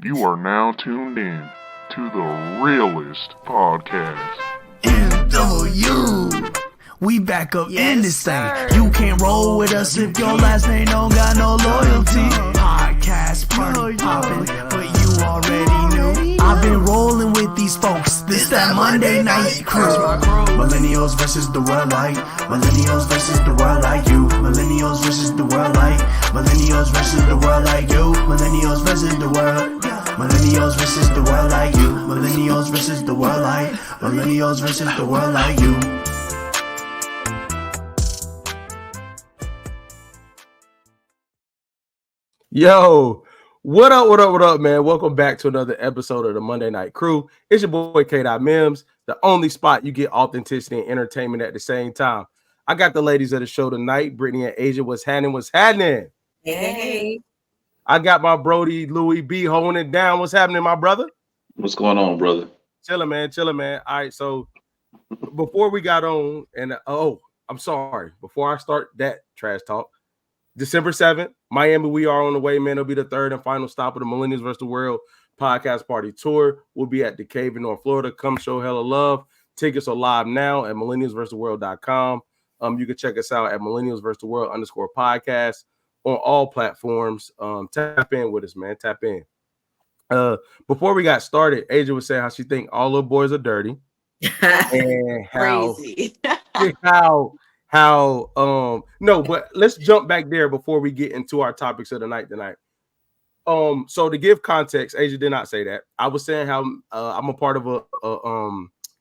You are now tuned in to the realest podcast. MW, we back up in this thing. You can't roll with us if your last name don't got no loyalty. Podcast party poppin', but you already knew. I've been rolling with these folks. This that Monday night crew. Millennials versus the world like. Millennials versus the world like you. Millennials versus the world like. Millennials versus the world like you. Millennials versus the world. Millennials versus the world like you. Millennials versus the world like. Millennials versus the world like you. Yo, what up, man? Welcome back to another episode of the Monday Night Crew. It's your boy K.Mims, the only spot you get authenticity and entertainment at the same time. I got the ladies of the show tonight, Brittany and Asia. What's happening? Hey. I got my Brody Louis B holding it down. What's happening, my brother? What's going on, brother? Chilling, man. All right, so before we got on, and I'm sorry. Before I start that trash talk, December 7th, Miami, we are on the way, man. It'll be the third and final stop of the Millennials vs. the World podcast party tour. We'll be at the Cave in North Florida. Come show hella love. Tickets are live now at millennialsversustheworld.com. You can check us out at millennialsversustheworld_podcast on all platforms. Tap in with us, man. Tap in. Before we got started, Asia was saying how she think all little boys are dirty. And Crazy. No, but let's jump back there before we get into our topics of the night tonight. So to give context, Asia did not say that. I was saying how I'm a part of a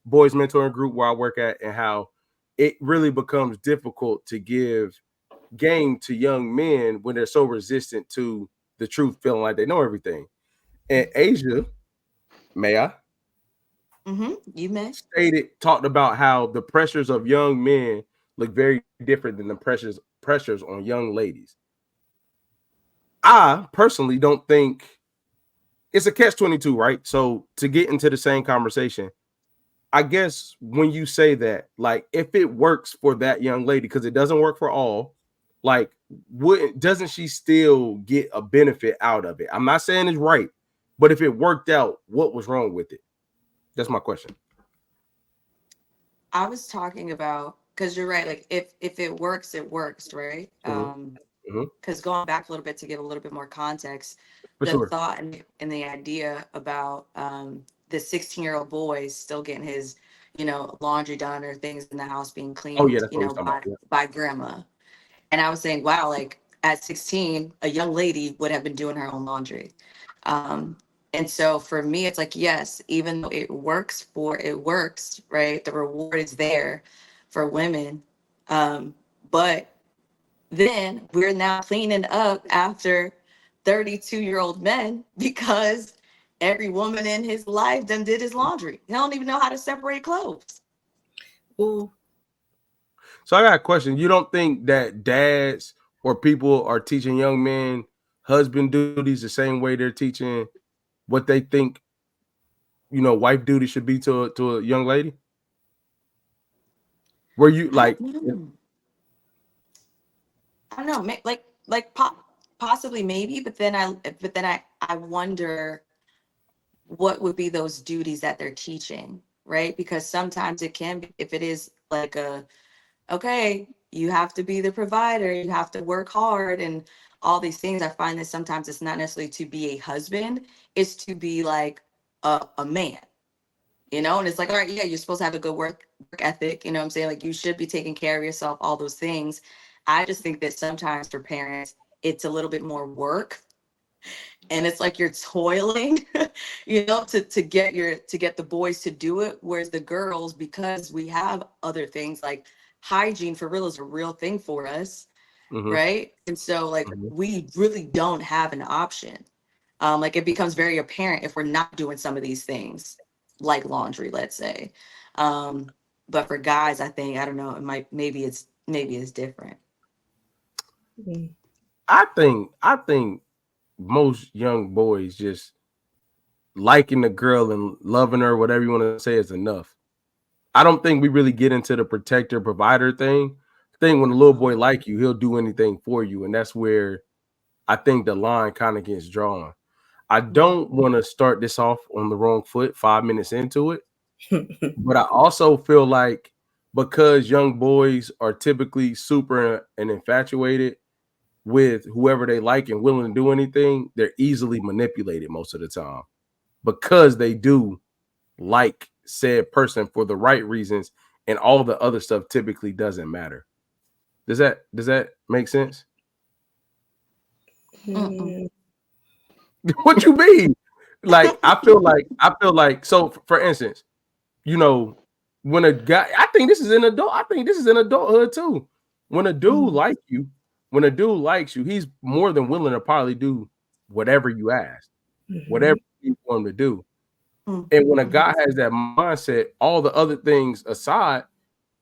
boys mentoring group where I work at, and how it really becomes difficult to give game to young men when they're so resistant to the truth, feeling like they know everything. And Asia, may I? You may. Talked about how the pressures of young men look very different than the pressures on young ladies. I personally don't think it's a catch-22, right? So to get into the same conversation, I guess when you say that, like, if it works for that young lady, because it doesn't work for all, like, doesn't she still get a benefit out of it? I'm not saying it's right, but if it worked out, what was wrong with it? That's my question. I was talking about, because you're right, like if it works, right? Because going back a little bit to give a little bit more context, thought and the idea about the 16-year-old boy still getting his, laundry done or things in the house being cleaned, by grandma. And I was saying, wow, like at 16, a young lady would have been doing her own laundry. And so for me, it's like, yes, even though it works, right? The reward is there for women. But then we're now cleaning up after 32-year-old men because every woman in his life done did his laundry. He don't even know how to separate clothes. Ooh. So I got a question. You don't think that dads or people are teaching young men husband duties the same way they're teaching what they think, wife duty should be to a young lady? Were you like? I don't know, possibly, maybe, but then I wonder what would be those duties that they're teaching, right? Because sometimes it can be, if it is like okay, you have to be the provider, you have to work hard and all these things. I find that sometimes it's not necessarily to be a husband, it's to be like a man, and it's like, all right, yeah, you're supposed to have a good work ethic, I'm saying? Like, you should be taking care of yourself, all those things. I just think that sometimes for parents, it's a little bit more work. And it's like you're toiling, to get the boys to do it. Whereas the girls, because we have other things like hygiene for real is a real thing for us. Right. And so like we really don't have an option. Like it becomes very apparent if we're not doing some of these things like laundry, let's say. But for guys, I think, I don't know, maybe it's different. I think most young boys just liking the girl and loving her, whatever you want to say, is enough. I don't think we really get into the protector provider thing. I think when a little boy like you, he'll do anything for you, and that's where I think the line kind of gets drawn. I don't want to start this off on the wrong foot 5 minutes into it, but I also feel like because young boys are typically super and infatuated with whoever they like and willing to do anything, they're easily manipulated most of the time because they do like said person for the right reasons, and all the other stuff typically doesn't matter. Does that make sense? Mm-mm. What you mean? Like I feel like so for instance, you know, when a guy, I think this is in adulthood too. When a dude like you, when a dude likes you, he's more than willing to probably do whatever you ask, whatever you want him to do. And when a guy has that mindset, all the other things aside,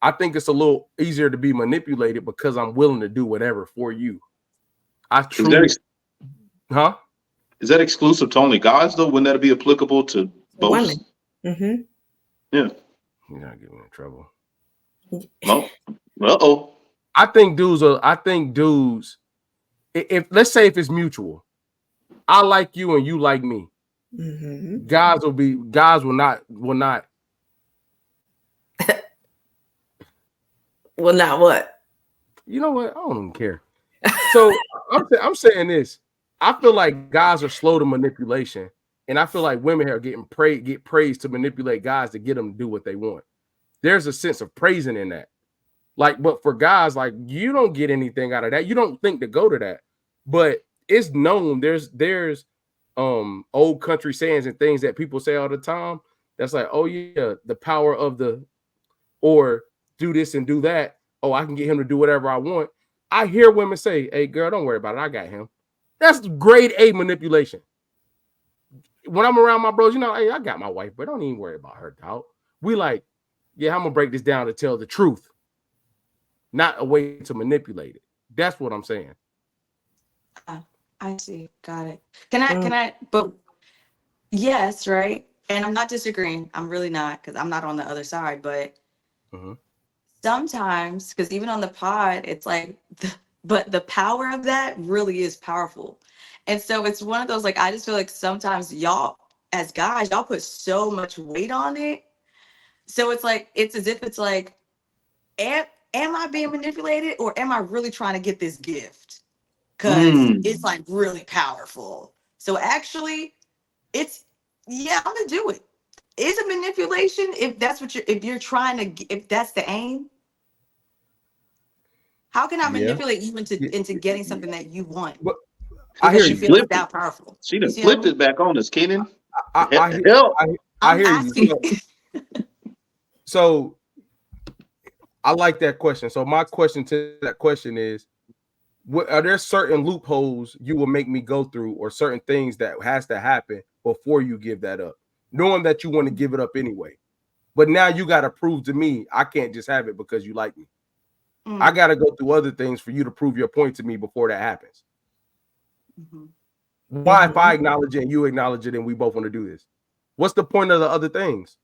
I think it's a little easier to be manipulated because I'm willing to do whatever for you. I truly, huh? Is that exclusive to only guys though? Wouldn't that be applicable to both? Women. Mm-hmm. Yeah. You're not getting me in trouble. No. Uh-oh. I think dudes, if let's say if it's mutual, I like you and you like me. Mm-hmm. Guys will not. Well, not what? You know what? I don't even care. So I'm saying this. I feel like guys are slow to manipulation, and I feel like women are get praised to manipulate guys to get them to do what they want. There's a sense of praising in that. Like, but for guys, like you don't get anything out of that. You don't think to go to that, but it's known. There's old country sayings and things that people say all the time. That's like, oh yeah, the power of the, or do this and do that. Oh, I can get him to do whatever I want. I hear women say, "Hey, girl, don't worry about it. I got him." That's grade A manipulation. When I'm around my bros, you know, hey, I got my wife, but don't even worry about her, dog. We like, yeah, I'm gonna break this down to tell the truth, not a way to manipulate it. That's what I'm saying. I see. Got it. Can I, but yes, right. And I'm not disagreeing. I'm really not, because I'm not on the other side, but sometimes, because even on the pod, it's like, but the power of that really is powerful. And so it's one of those, like, I just feel like sometimes y'all, as guys, y'all put so much weight on it. So it's like, it's as if it's like, am I being manipulated, or am I really trying to get this gift? Because it's like really powerful. So actually, it's, yeah, I'm gonna do it. Is it manipulation if that's what if you're trying to, if that's the aim? How can I manipulate you into getting something that you want? But I hear you. Feel it's that powerful. She done flipped it back on us, Kenan. I hear you. So I like that question. So my question to that question is, are there certain loopholes you will make me go through, or certain things that has to happen before you give that up, knowing that you want to give it up anyway? But now you got to prove to me I can't just have it because you like me. I got to go through other things for you to prove your point to me before that happens. Why, if I acknowledge it and you acknowledge it and we both want to do this? What's the point of the other things?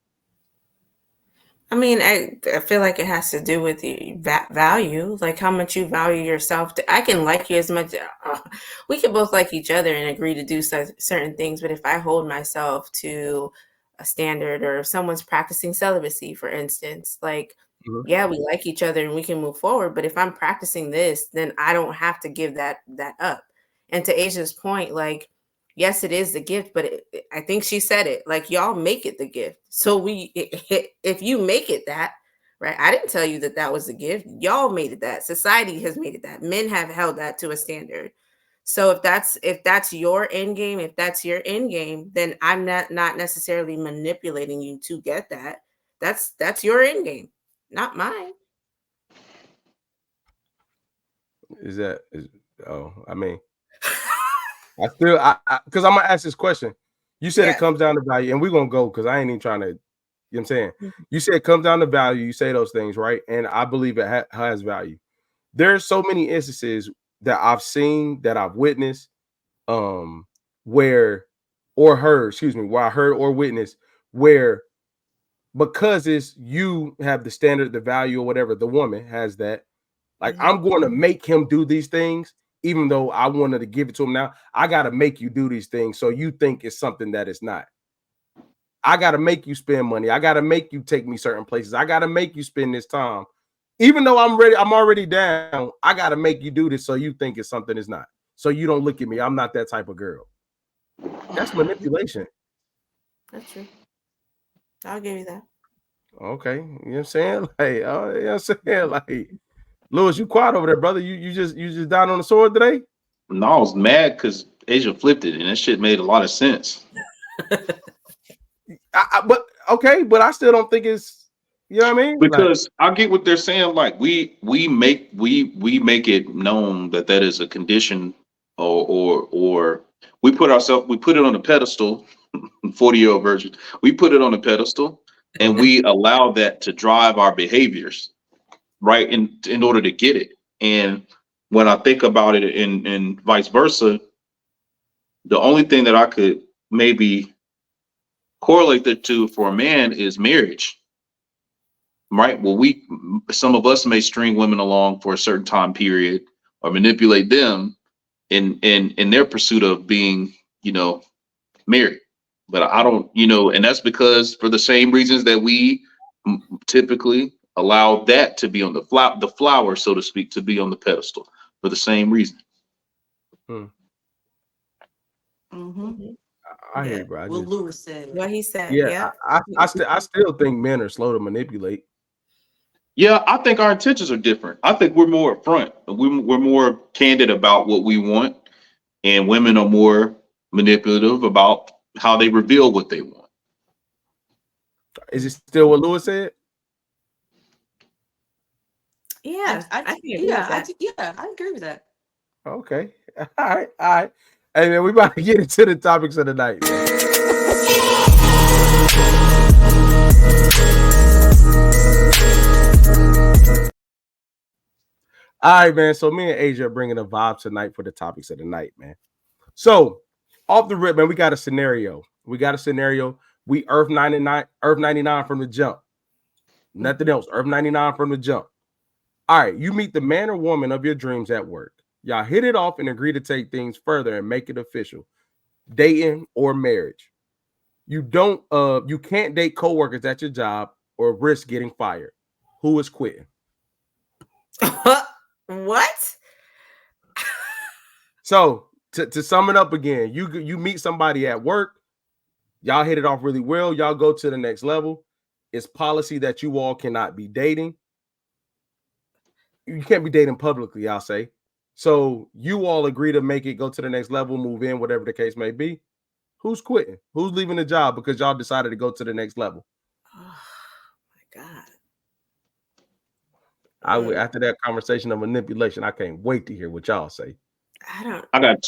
I mean, I feel like it has to do with your value, like how much you value yourself. I can like you as much. We can both like each other and agree to do certain things. But if I hold myself to a standard, or if someone's practicing celibacy, for instance, like, yeah, we like each other and we can move forward. But if I'm practicing this, then I don't have to give that up. And to Asia's point, like, yes, it is the gift, but I think she said it, like, y'all make it the gift. So if you make it that, right? I didn't tell you that was the gift. Y'all made it that. Society has made it that. Men have held that to a standard. So if that's your end game, if that's your end game, then I'm not necessarily manipulating you to get that. That's your end game, not mine. I mean, I feel because I'm gonna ask this question. You said it comes down to value, and we're gonna go because I ain't even trying to, you know what I'm saying? You said it comes down to value, you say those things, right? And I believe it has value. There's so many instances that I've seen, that I've witnessed, where I heard or witnessed, where because it's you have the standard, the value, or whatever, the woman has that. Like, I'm going to make him do these things, even though I wanted to give it to them now, I got to make you do these things so you think it's something that it's not. I got to make you spend money. I got to make you take me certain places. I got to make you spend this time. Even though I'm already down, I got to make you do this so you think it's something it's not. So you don't look at me. I'm not that type of girl. That's manipulation. That's true. I'll give you that. Okay. You know what I'm saying? Like, you know what I'm saying? Like, Lewis, you quiet over there, brother. You just down on the sword today? No, I was mad because Asia flipped it, and that shit made a lot of sense. But okay, but I still don't think it's, you know what I mean? Because I get what they're saying. Like we make it known that is a condition, or we put it on a pedestal. 40-year-old virgin. We put it on a pedestal, and we allow that to drive our behaviors, right? In order to get it. And when I think about it, and vice versa, the only thing that I could maybe correlate that to for a man is marriage. Right. Well, some of us may string women along for a certain time period or manipulate them in their pursuit of being, married. But I don't, and that's because for the same reasons that we typically allow that to be on the flower, so to speak, to be on the pedestal for the same reason. I hear you, bro. What Lewis said. What he said. Yeah. I still think men are slow to manipulate. Yeah, I think our intentions are different. I think we're more upfront. We're more candid about what we want, and women are more manipulative about how they reveal what they want. Is it still what Lewis said? Yeah, I agree with that. Okay. All right. Hey man, we about to get into the topics of the night, man. All right, man. So me and Asia are bringing a vibe tonight for the topics of the night, man. So off the rip, man, we got a scenario. We Earth 99 from the jump. Nothing else. Earth 99 from the jump. All right, you meet the man or woman of your dreams at work. Y'all hit it off and agree to take things further and make it official. Dating or marriage. You can't date coworkers at your job or risk getting fired. Who is quitting? What? So to sum it up again, you meet somebody at work, y'all hit it off really well, y'all go to the next level. It's policy that you all cannot be dating. You can't be dating publicly, I'll say. So you all agree to make it go to the next level, move in, whatever the case may be. Who's quitting? Who's leaving the job because y'all decided to go to the next level? Oh my God. After that conversation of manipulation, I can't wait to hear what y'all say. I got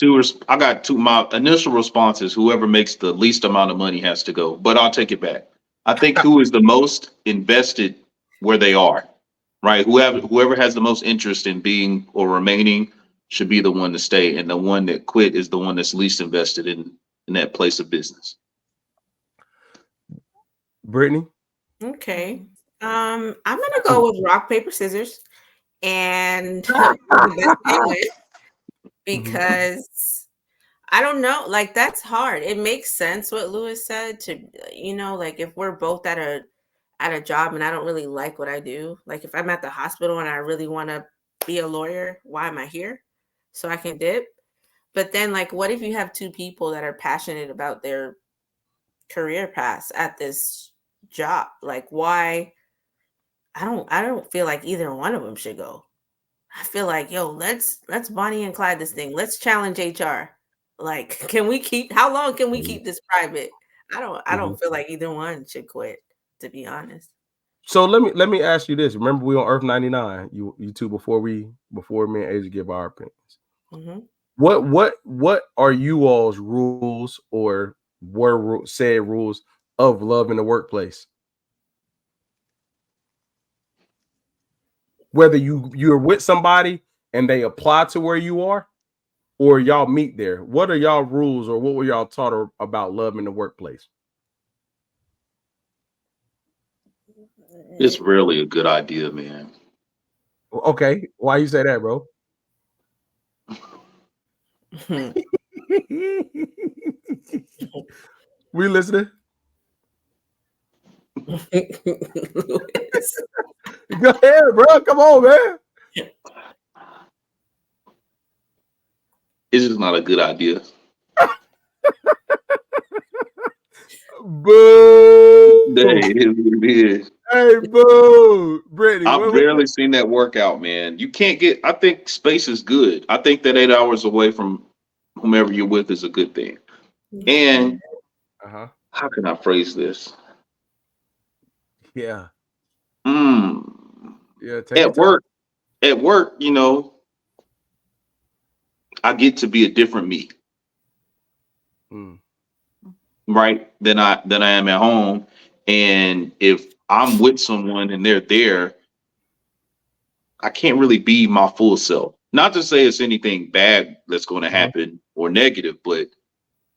two. My initial response is whoever makes the least amount of money has to go, but I'll take it back. I think who is the most invested where they are, right? Whoever has the most interest in being or remaining should be the one to stay, and the one that quit is the one that's least invested in that place of business. Brittany? Okay. I'm gonna go with rock, paper, scissors, and because I don't know, like that's hard. It makes sense what Lewis said to, like if we're both at a job and I don't really like what I do, like if I'm at the hospital and I really want to be a lawyer, why am I here? So I can dip. But then like, what if you have two people that are passionate about their career paths at this job? Like why? I don't feel like either one of them should go. I feel like, let's Bonnie and Clyde this thing. Let's challenge HR. Like, how long can we keep this private? I don't feel like either one should quit, to be honest. So let me ask you this. Remember, we on Earth 99. You two before me and Asia give our opinions. Mm-hmm. What are you all's rules or said rules of love in the workplace? Whether you're with somebody and they apply to where you are, or y'all meet there, what are y'all rules or what were y'all taught about love in the workplace? It's really a good idea, man. Okay, why you say that, bro? We listening? Louis. Go ahead, bro. Come on, man. It's just not a good idea. Boo. Hey, it is what it is. Hey, boo. Brittany, I've barely seen that work out, man. You can't get. I think space is good. I think that 8 hours away from whomever you're with is a good thing. And Uh-huh. how can I phrase this? Yeah. Mm, Yeah, take your time. at work, you know, I get to be a different me, Mm. right? Than I am at home. And if I'm with someone and they're there, I can't really be my full self. Not to say it's anything bad that's going to happen or negative, but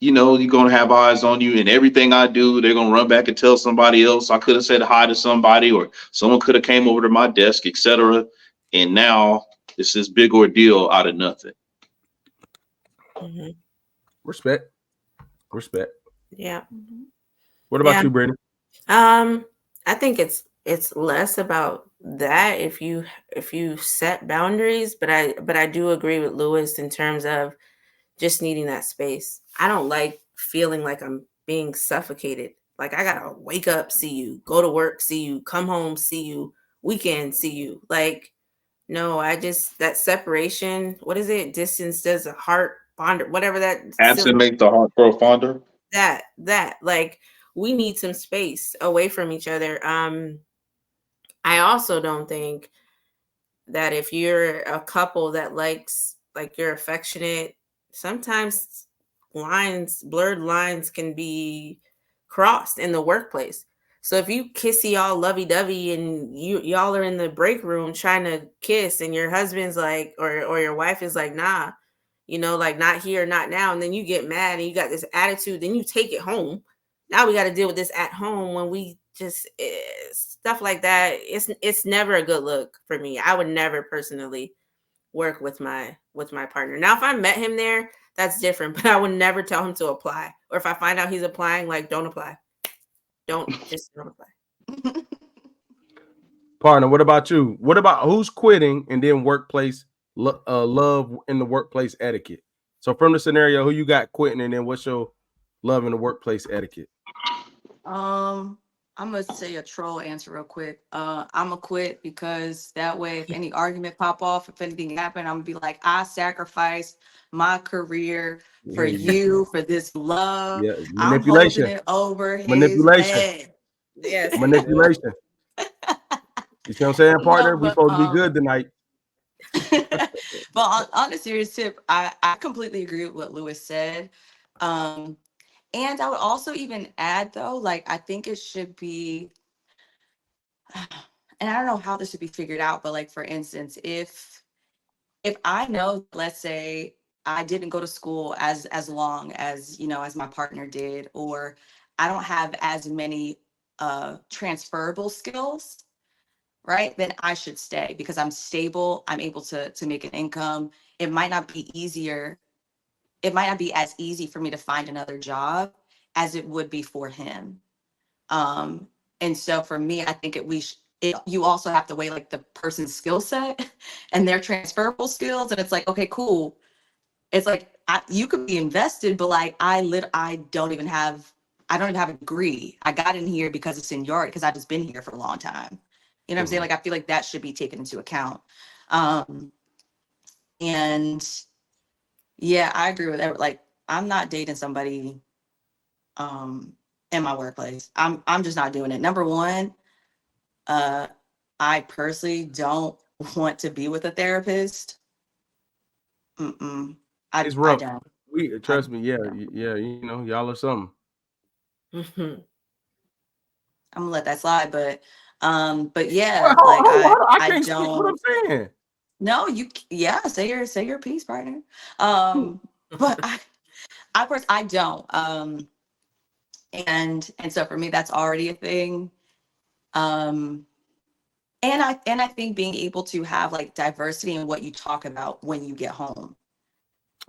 you know, you're gonna have eyes on you, and everything I do, they're gonna run back and tell somebody else. I could have said hi to somebody, or someone could have came over to my desk, etc. And now it's this big ordeal out of nothing. Mm-hmm. Respect. Yeah. What about you, Brittany? I think it's less about that if you set boundaries, but I do agree with Lewis in terms of just needing that space. I don't like feeling like I'm being suffocated. Like I gotta wake up, see you, go to work, see you, come home, see you, weekend, see you. Like, no, that separation, what is it? Distance does a heart bond, whatever that Absent make the heart grow fonder. that like we need some space away from each other. I also don't think that if you're a couple that likes, like, you're affectionate, sometimes blurred lines can be crossed in the workplace. So if you kissy all lovey-dovey and y'all are in the break room trying to kiss and your husband's like, or your wife is like, nah, you know, like, not here, not now, and then you get mad and you got this attitude, then you take it home. Now we got to deal with this at home when we just stuff like that. It's never a good look for me. I would never personally work with my partner. Now, if I met him there, that's different, but I would never tell him to apply. Or if I find out he's applying, like, don't apply. Don't apply. Partner, what about you? What about who's quitting and then workplace love in the workplace etiquette? So from the scenario, who you got quitting, and then what's your love in the workplace etiquette? I'm gonna say a troll answer real quick. I'm gonna quit because that way, if any argument pop off, if anything happen, I'm gonna be like, I sacrificed my career for you, for this love. Yeah, I'm holding manipulation. it over his Manipulation. head. Yes. Manipulation. You see what I'm saying, partner? No, We but supposed to be good tonight. but on a serious tip, I completely agree with what Lewis said. And I would also even add, though, like, I think it should be, and I don't know how this should be figured out, but, like, for instance, if I know, let's say I didn't go to school as long as, you know, as my partner did, or I don't have as many transferable skills, right? Then I should stay because I'm stable. I'm able to make an income. It might not be easier. It might not be as easy for me to find another job as it would be for him. And so for me, I think you also have to weigh, like, the person's skill set and their transferable skills. And it's like, okay, cool. It's like, you could be invested, but, like, I don't even have a degree. I got in here because of seniority, because I've just been here for a long time. You know what I'm saying? Like, I feel like that should be taken into account. And yeah, I agree with that. Like, I'm not dating somebody in my workplace. I'm just not doing it. Number one, I personally don't want to be with a therapist. It's I rough. don't. Trust me. Yeah, you know, y'all are something. Mm-hmm. I'm gonna let that slide, but yeah, Well, like, I I can't speak what don't. I'm saying. No, say your piece, partner. But I don't. And so for me, that's already a thing. And I think being able to have, like, diversity in what you talk about when you get home.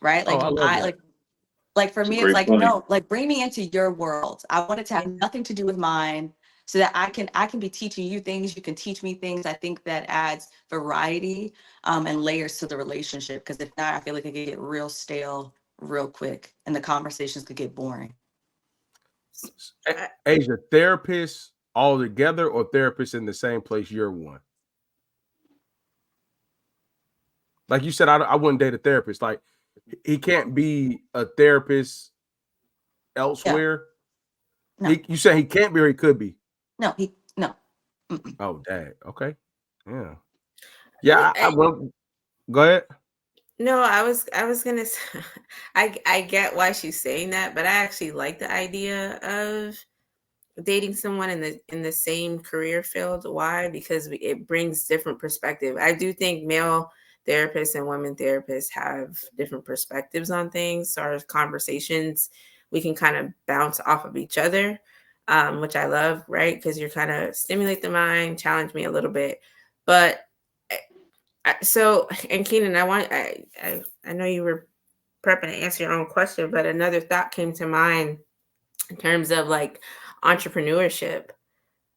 right? Oh, Like I love I that. like for It's a me, it's great like, point. no, like bring me into your world. I want it to have nothing to do with mine so that I can be teaching you things. You can teach me things. I think that adds variety and layers to the relationship. Because if not, I feel like it could get real stale real quick and the conversations could get boring. Asia, therapists all together or therapists in the same place you're one? Like you said, I wouldn't date a therapist. Like he can't be a therapist Yeah. elsewhere. No. You say he can't be or he could be? No. No. Mm-mm. Oh, dang. Okay. Yeah. Yeah. Well, go ahead. No, I was gonna say, I get why she's saying that, but I actually like the idea of dating someone in the same career field. Why? Because it brings different perspective. I do think male therapists and women therapists have different perspectives on things. So our conversations, we can kind of bounce off of each other, which I love, right? Because you're kind of stimulate the mind, challenge me a little bit. But so, and Keenan, I know you were prepping to answer your own question, but another thought came to mind in terms of like entrepreneurship.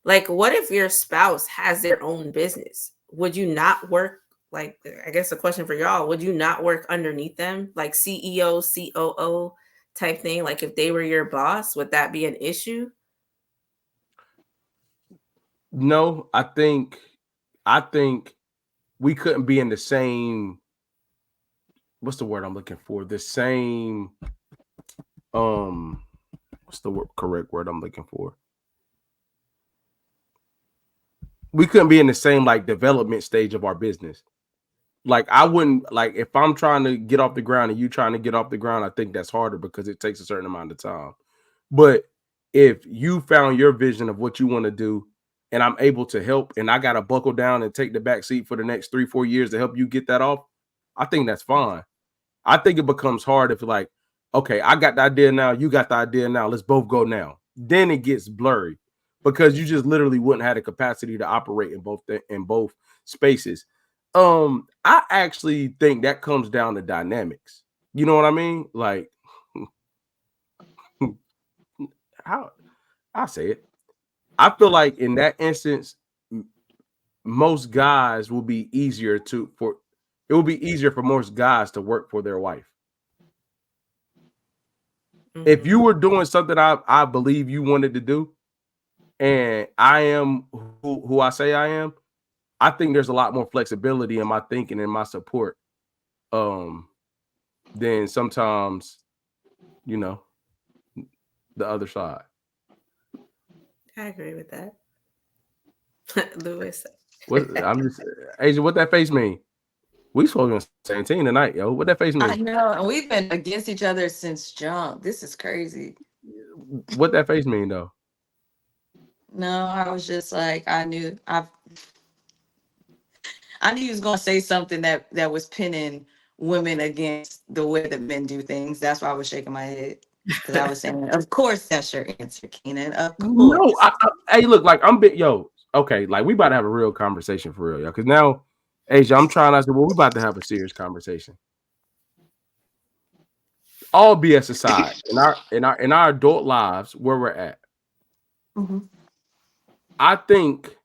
Like, what if your spouse has their own business? Would you not work? Like, I guess a question for y'all: would you not work underneath them, like CEO, COO type thing? Like, if they were your boss, would that be an issue? No, I think we couldn't be in the same. What's the word I'm looking for? The same. What's the correct word I'm looking for? We couldn't be in the same like development stage of our business. Like I wouldn't like if I'm trying to get off the ground and you trying to get off the ground, I think that's harder because it takes a certain amount of time. But if you found your vision of what you want to do and I'm able to help and I got to buckle down and take the back seat for the next 3-4 years to help you get that off, I think that's fine. I think it becomes hard if like, okay, I got the idea now, you got the idea now, let's both go now. Then it gets blurry because you just literally wouldn't have the capacity to operate in both spaces. I actually think that comes down to dynamics. You know what I mean? Like how I say it. I feel like in that instance, most guys will be easier to for it will be easier for most guys to work for their wife. If Mm-hmm. you were doing something I believe you wanted to do, and I am who I say I am, I think there's a lot more flexibility in my thinking and my support. Than sometimes, you know, the other side. I agree with that. Lewis. What I'm just Asia, what that face mean? We supposed to be on the same team tonight, yo. What that face I mean? know. And we've been against each other since jump. This is crazy. What that face mean though? No, I was just like, I knew he was gonna say something that was pinning women against the way that men do things. That's why I was shaking my head. Because I was saying, of course that's your answer, Keenan. Of No, course. hey, look, like I'm bit yo. Okay, like we about to have a real conversation for real, yo. Because now, Asia, I'm trying to say, well, we about to have a serious conversation. All BS aside, in our adult lives, where we're at, Mhm. I think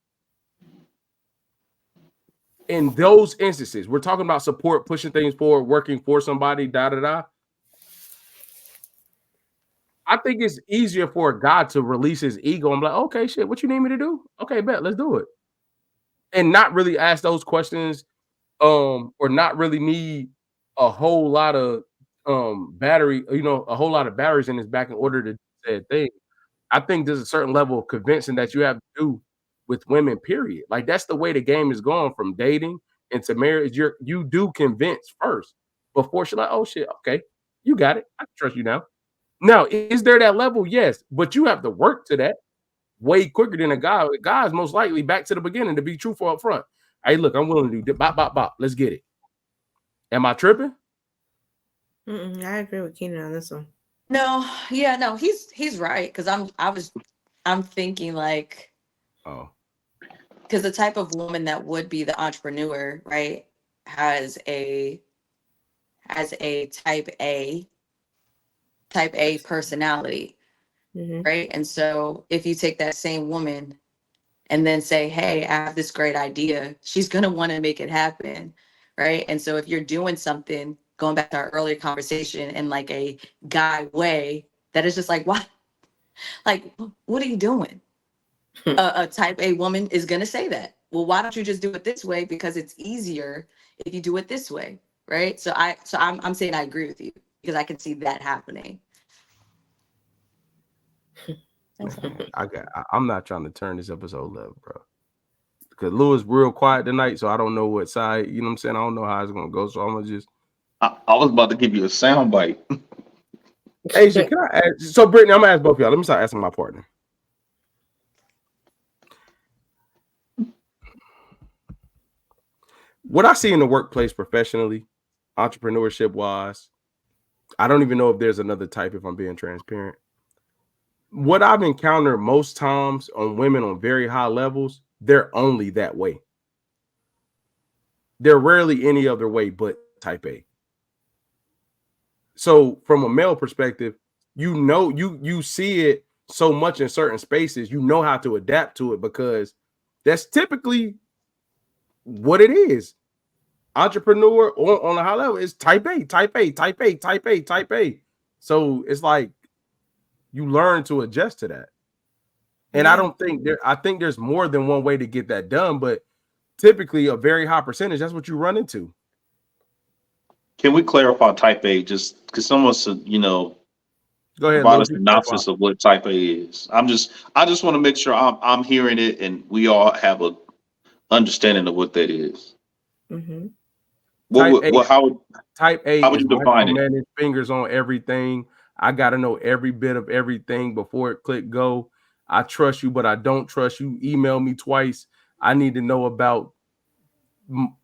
in those instances, we're talking about support, pushing things forward, working for somebody, da da da. I think it's easier for a guy to release his ego. I'm like, okay, shit, what you need me to do? Okay, bet, let's do it. And not really ask those questions, or not really need a whole lot of battery, a whole lot of batteries in his back in order to do that thing. I think there's a certain level of convincing that you have to do with women, period. Like that's the way the game is going from dating into marriage. You do convince first before she's like, oh shit, okay, you got it. I can trust you now. Now, is there that level? Yes, but you have to work to that way quicker than a guy. A guy is most likely back to the beginning to be truthful up front. Hey, look, I'm willing to do bop, bop, bop. Let's get it. Am I tripping? I agree with Keenan on this one. No, yeah, no, he's right. Because I'm thinking like, Oh, because the type of woman that would be the entrepreneur, right, has a has a type A personality, right? And so if you take that same woman and then say, hey, I have this great idea, she's going to want to make it happen, right? And so if you're doing something, going back to our earlier conversation, in like a guy way, that is just like, what? Like, what are you doing? A type A woman is going to say that. Well, why don't you just do it this way? Because it's easier if you do it this way, right? So I'm saying I agree with you because I can see that happening. I'm not trying to turn this episode left, bro. Because Lewis real quiet tonight, so I don't know what side, you know what I'm saying? I don't know how it's gonna go. So I'm gonna just I was about to give you a sound bite. Asia, can I ask? So Brittany, I'm gonna ask both of y'all. Let me start asking my partner. What I see in the workplace professionally, entrepreneurship wise, I don't even know if there's another type if I'm being transparent. What I've encountered most times on women on very high levels, they're only that way. They're rarely any other way but type A. So from a male perspective, you see it so much in certain spaces, you know how to adapt to it because that's typically what it is. Entrepreneur on a high level is type A, type A, type A, type A, type A. So it's like you learn to adjust to that. And I don't think I think there's more than one way to get that done, but typically a very high percentage, that's what you run into. Can we clarify type A just because someone said, Go ahead, provide a Lewis. synopsis of what type A is? I just want to make sure I'm hearing it and we all have a understanding of what that is. Type A, How type A would is you define it? micromanage, fingers on everything. I got to know every bit of everything before it click go. I trust you, but I don't trust you. Email me twice. I need to know about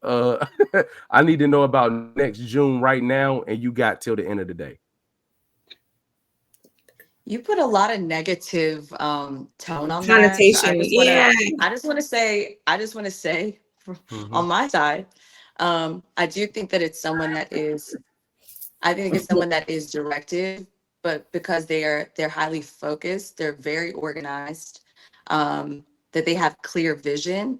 I need to know about next June right now, and you got till the end of the day. You put a lot of negative tone on that. So Connotation. I just want to say on my side, I do think that it's someone that is, I think it's someone that is directive, but because they're highly focused, they're very organized, that they have clear vision,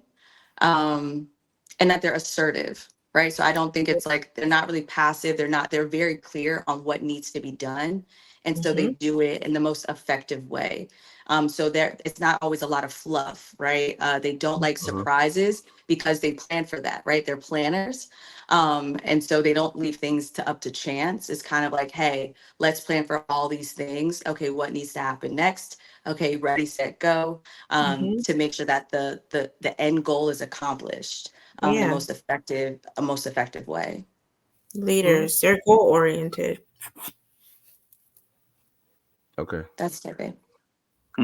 and that they're assertive, right? So I don't think it's like they're not really passive. They're very clear on what needs to be done. And so they do it in the most effective way. So it's not always a lot of fluff, right? They don't like surprises because they plan for that, right? They're planners. And so they don't leave things up to chance. It's kind of like, hey, let's plan for all these things. Okay, what needs to happen next? Okay, ready, set, go, to make sure that the end goal is accomplished in the most effective way. Leaders, they're goal oriented. Okay, that's type A.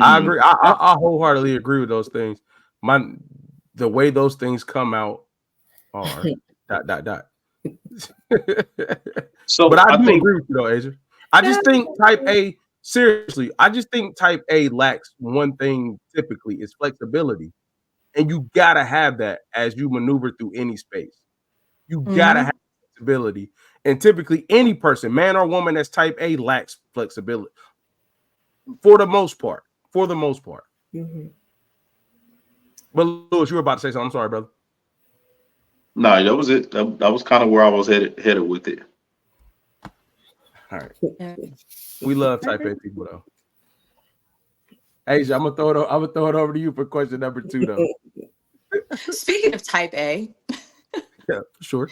I agree. I wholeheartedly agree with those things. The way those things come out are ... So but I do think agree with you though, Asia. I just think type A, seriously, I just think type A lacks one thing typically is flexibility. And you gotta have that as you maneuver through any space. You gotta have flexibility. And typically any person, man or woman that's type A, lacks flexibility. For the most part. But Lewis, you were about to say something. I'm sorry, brother. no, that was it. That was kind of where I was headed with it. All right. We love type A people though. Asia, I'm gonna throw it over to you for question number 2 though. Speaking of type A, Yeah, sure.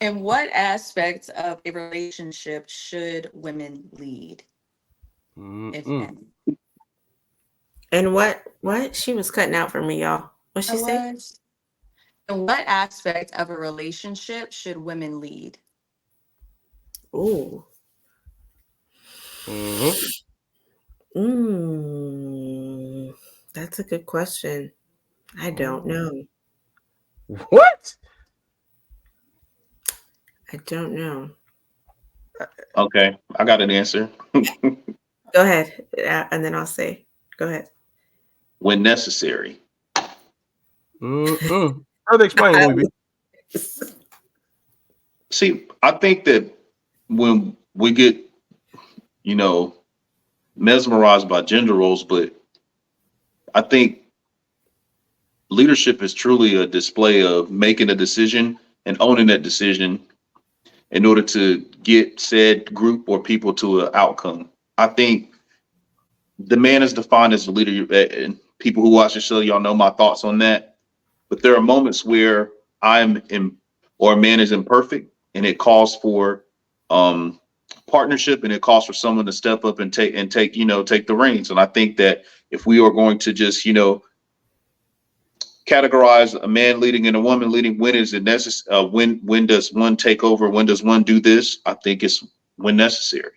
In what aspects of a relationship should women lead? If any? And what she was cutting out for me, y'all. What she say? In what aspect of a relationship should women lead? Ooh. That's a good question. I don't know. What? I don't know. Okay, I got an answer. Go ahead, and then I'll say. Go ahead. When necessary. Further explain, Louis B. See, I think that when we get, you know, mesmerized by gender roles, but I think leadership is truly a display of making a decision and owning that decision in order to get said group or people to an outcome. I think the man is defined as a leader, and people who watch the show, y'all know my thoughts on that. But there are moments where I'm in, or a man is imperfect, and it calls for um, partnership, and it calls for someone to step up and take take the reins. And I think that if we are going to just categorize a man leading and a woman leading, when is it necessary? When does one take over? When does one do this? I think it's when necessary.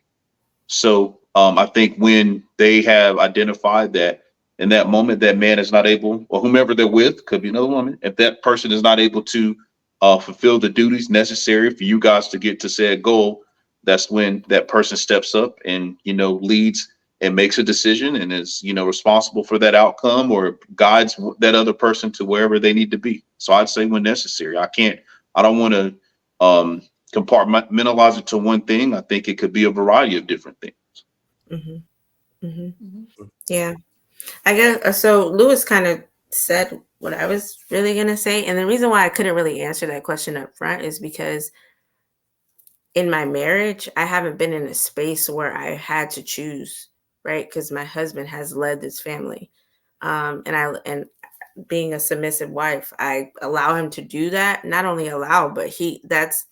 So I think when they have identified that in that moment that man is not able, or whomever they're with, could be another woman, if that person is not able to fulfill the duties necessary for you guys to get to said goal, that's when that person steps up and leads and makes a decision and is responsible for that outcome or guides that other person to wherever they need to be. So I'd say when necessary. I don't want to compartmentalize it to one thing. I think it could be a variety of different things. Mm-hmm. Mm-hmm. Yeah, I guess so. Lewis kind of said what I was really gonna say, and the reason why I couldn't really answer that question up front is because in my marriage, I haven't been in a space where I had to choose, right? Because my husband has led this family, and being a submissive wife, I allow him to do that. Not only allow, but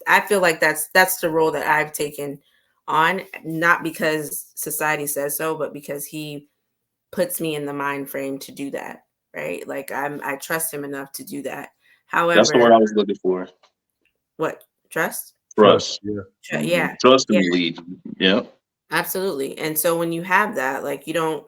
I feel like that's the role that I've taken on, not because society says so, but because he puts me in the mind frame to do that, right? Like I trust him enough to do that. That's the word However, I was looking for. what trust? Trust. Trust. Yeah. Yeah, Trust yeah, and lead. Yeah. absolutely. And so when you have that, like you're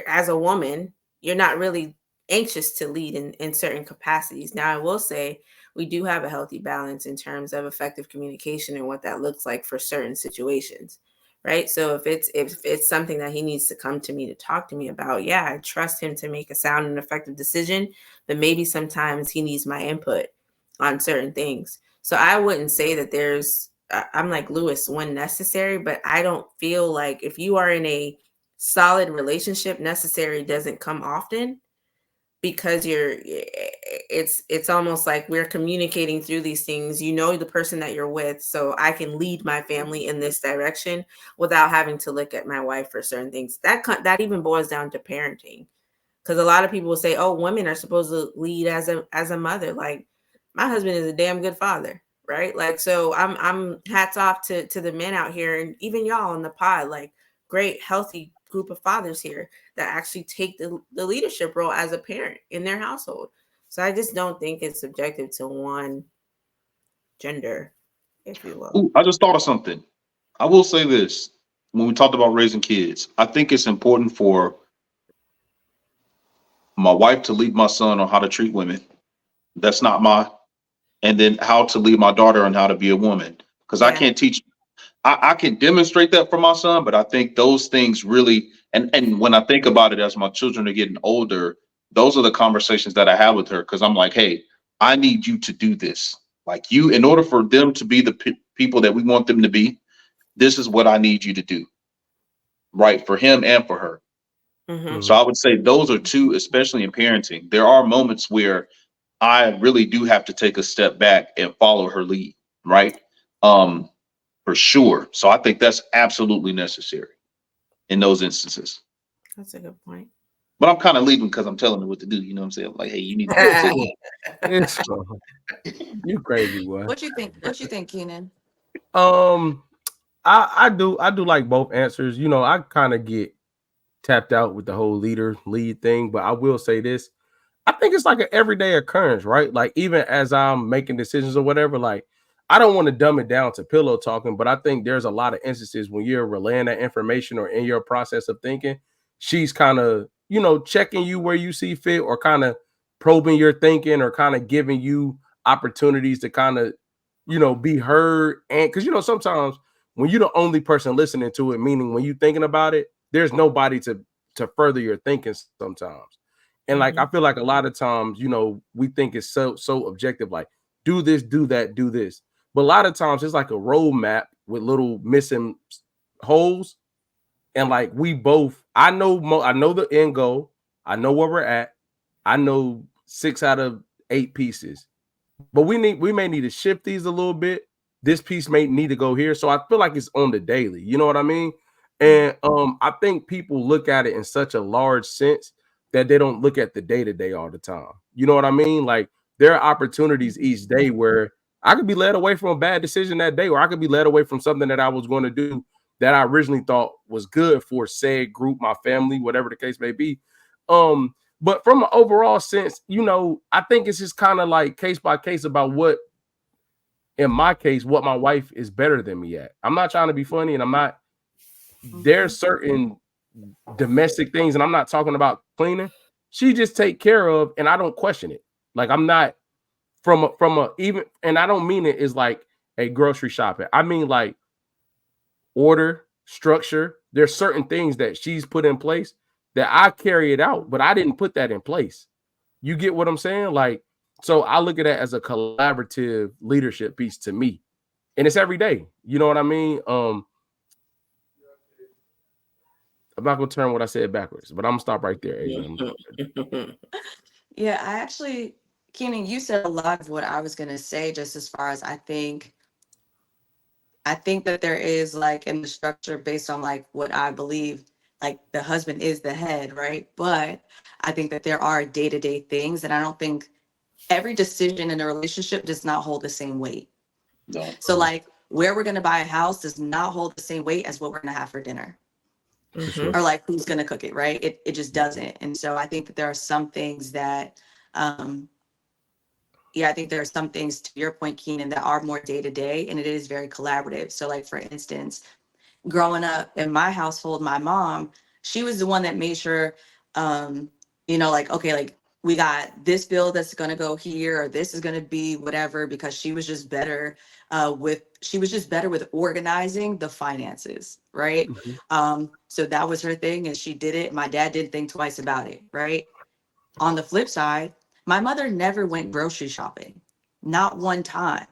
as a woman, you're not really anxious to lead in certain capacities. Now I will say we do have a healthy balance in terms of effective communication and what that looks like for certain situations, right? So if it's something that he needs to come to me to talk to me about, yeah, I trust him to make a sound and effective decision, but maybe sometimes he needs my input on certain things. So I wouldn't say that I'm like Lewis when necessary, but I don't feel like if you are in a solid relationship, necessary doesn't come often, because it's almost like we're communicating through these things. The person that you're with, so I can lead my family in this direction without having to look at my wife for certain things. That even boils down to parenting, because a lot of people will say, oh, women are supposed to lead as a mother. Like, my husband is a damn good father, right? Like, so I'm hats off to the men out here, and even y'all on the pod, like, great healthy group of fathers here that actually take the leadership role as a parent in their household. So I just don't think it's subjective to one gender, if you will. Ooh, I just thought of something. I will say this. When we talked about raising kids, I think it's important for my wife to lead my son on how to treat women. That's not and then how to lead my daughter on how to be a woman. Because I Yeah. can't teach. I can demonstrate that for my son, but I think those things really, and when I think about it as my children are getting older, those are the conversations that I have with her. Because I'm like, hey, I need you to do this. Like, in order for them to be the people that we want them to be, this is what I need you to do. Right, for him and for her. Mm-hmm. So I would say those are two, especially in parenting. There are moments where I really do have to take a step back and follow her lead, right? For sure. So I think that's absolutely necessary in those instances. That's a good point. But I'm kind of leading because I'm telling her what to do. You know what I'm saying? Like, hey, you need to do It's, this. you crazy boy. What you think, Keenan? I do like both answers. I kind of get tapped out with the whole lead thing, but I will say this. I think it's like an everyday occurrence, right? Like, even as I'm making decisions or whatever, like, I don't want to dumb it down to pillow talking, but I think there's a lot of instances when you're relaying that information or in your process of thinking, she's kind of, checking you where you see fit, or kind of probing your thinking, or kind of giving you opportunities to kind of, be heard. And because, sometimes when you're the only person listening to it, meaning when you're thinking about it, there's nobody to further your thinking sometimes. And like, I feel like a lot of times, we think it's so objective. Like, do this, do that, do this. But a lot of times it's like a roadmap with little missing holes. And like we both, I know the end goal. I know where we're at. I know 6 out of 8 pieces. But we may need to shift these a little bit. This piece may need to go here. So I feel like it's on the daily. You know what I mean? And I think people look at it in such a large sense that they don't look at the day-to-day all the time. You know what I mean? Like there are opportunities each day where I could be led away from a bad decision that day, or I could be led away from something that I was going to do that I originally thought was good for said group, my family, whatever the case may be. But from an overall sense, you know, I think it's just kind of like case by case about what, in my case, what my wife is better than me at. I'm not trying to be funny, and I'm not. There's certain domestic things, and I'm not talking about cleaning. She just take care of, and I don't question it. Like I'm not from a even, and I don't mean it as like a grocery shopping. I mean like order, structure. There's certain things that she's put in place that I carry it out, but I didn't put that in place. You get what I'm saying? Like, so I look at that as a collaborative leadership piece to me, and it's every day. You know what I mean? I'm not gonna turn what I said backwards, but I'm gonna stop right there, Adrian. Yeah, I actually, Keenan, you said a lot of what I was gonna say, just as far as I think that there is like in the structure based on like what I believe, like the husband is the head, right? But I think that there are day-to-day things, and I don't think every decision in a relationship does not hold the same weight. No. So like where we're gonna buy a house does not hold the same weight as what we're gonna have for dinner. Sure. Or like who's going to cook it, right? It just doesn't. And so I think that there are some things that I think there are some things, to your point, Keenan, that are more day to day, and it is very collaborative. So like for instance, growing up in my household, my mom, she was the one that made sure like, okay, like we got this bill that's going to go here, or this is going to be whatever, because she was just better with organizing the finances, right? So that was her thing, and she did it. My dad didn't think twice about it, right? On the flip side, my mother never went grocery shopping, not one time.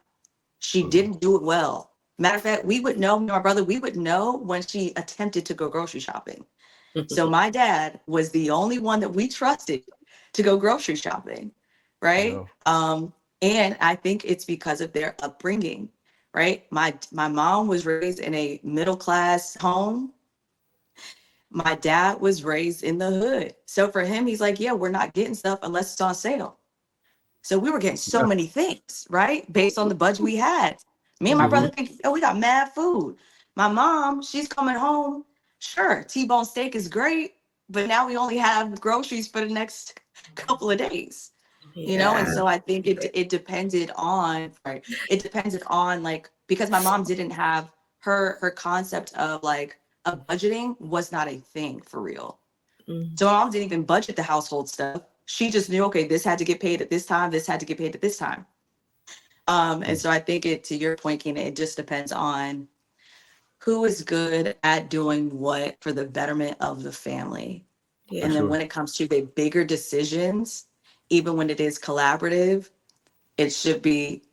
She didn't do it well. Matter of fact, we would know, my brother, we would know when she attempted to go grocery shopping. So my dad was the only one that we trusted to go grocery shopping, right? And I think it's because of their upbringing, right? My mom was raised in a middle-class home. My dad was raised in the hood. So for him, he's like, yeah, we're not getting stuff unless it's on sale. So we were getting so many things, right? Based on the budget we had. Me and my brother think, oh, we got mad food. My mom, she's coming home. Sure, T-bone steak is great, but now we only have groceries for the next couple of days. You know, and so I think it depended on, right? It depended on like, because my mom didn't have her concept of like a budgeting was not a thing for real. So my mom didn't even budget the household stuff. She just knew, okay, this had to get paid at this time, this had to get paid at this time. And so I think to your point, Keenan, it just depends on who is good at doing what for the betterment of the family. And then when it comes to the bigger decisions, even when it is collaborative, it should be,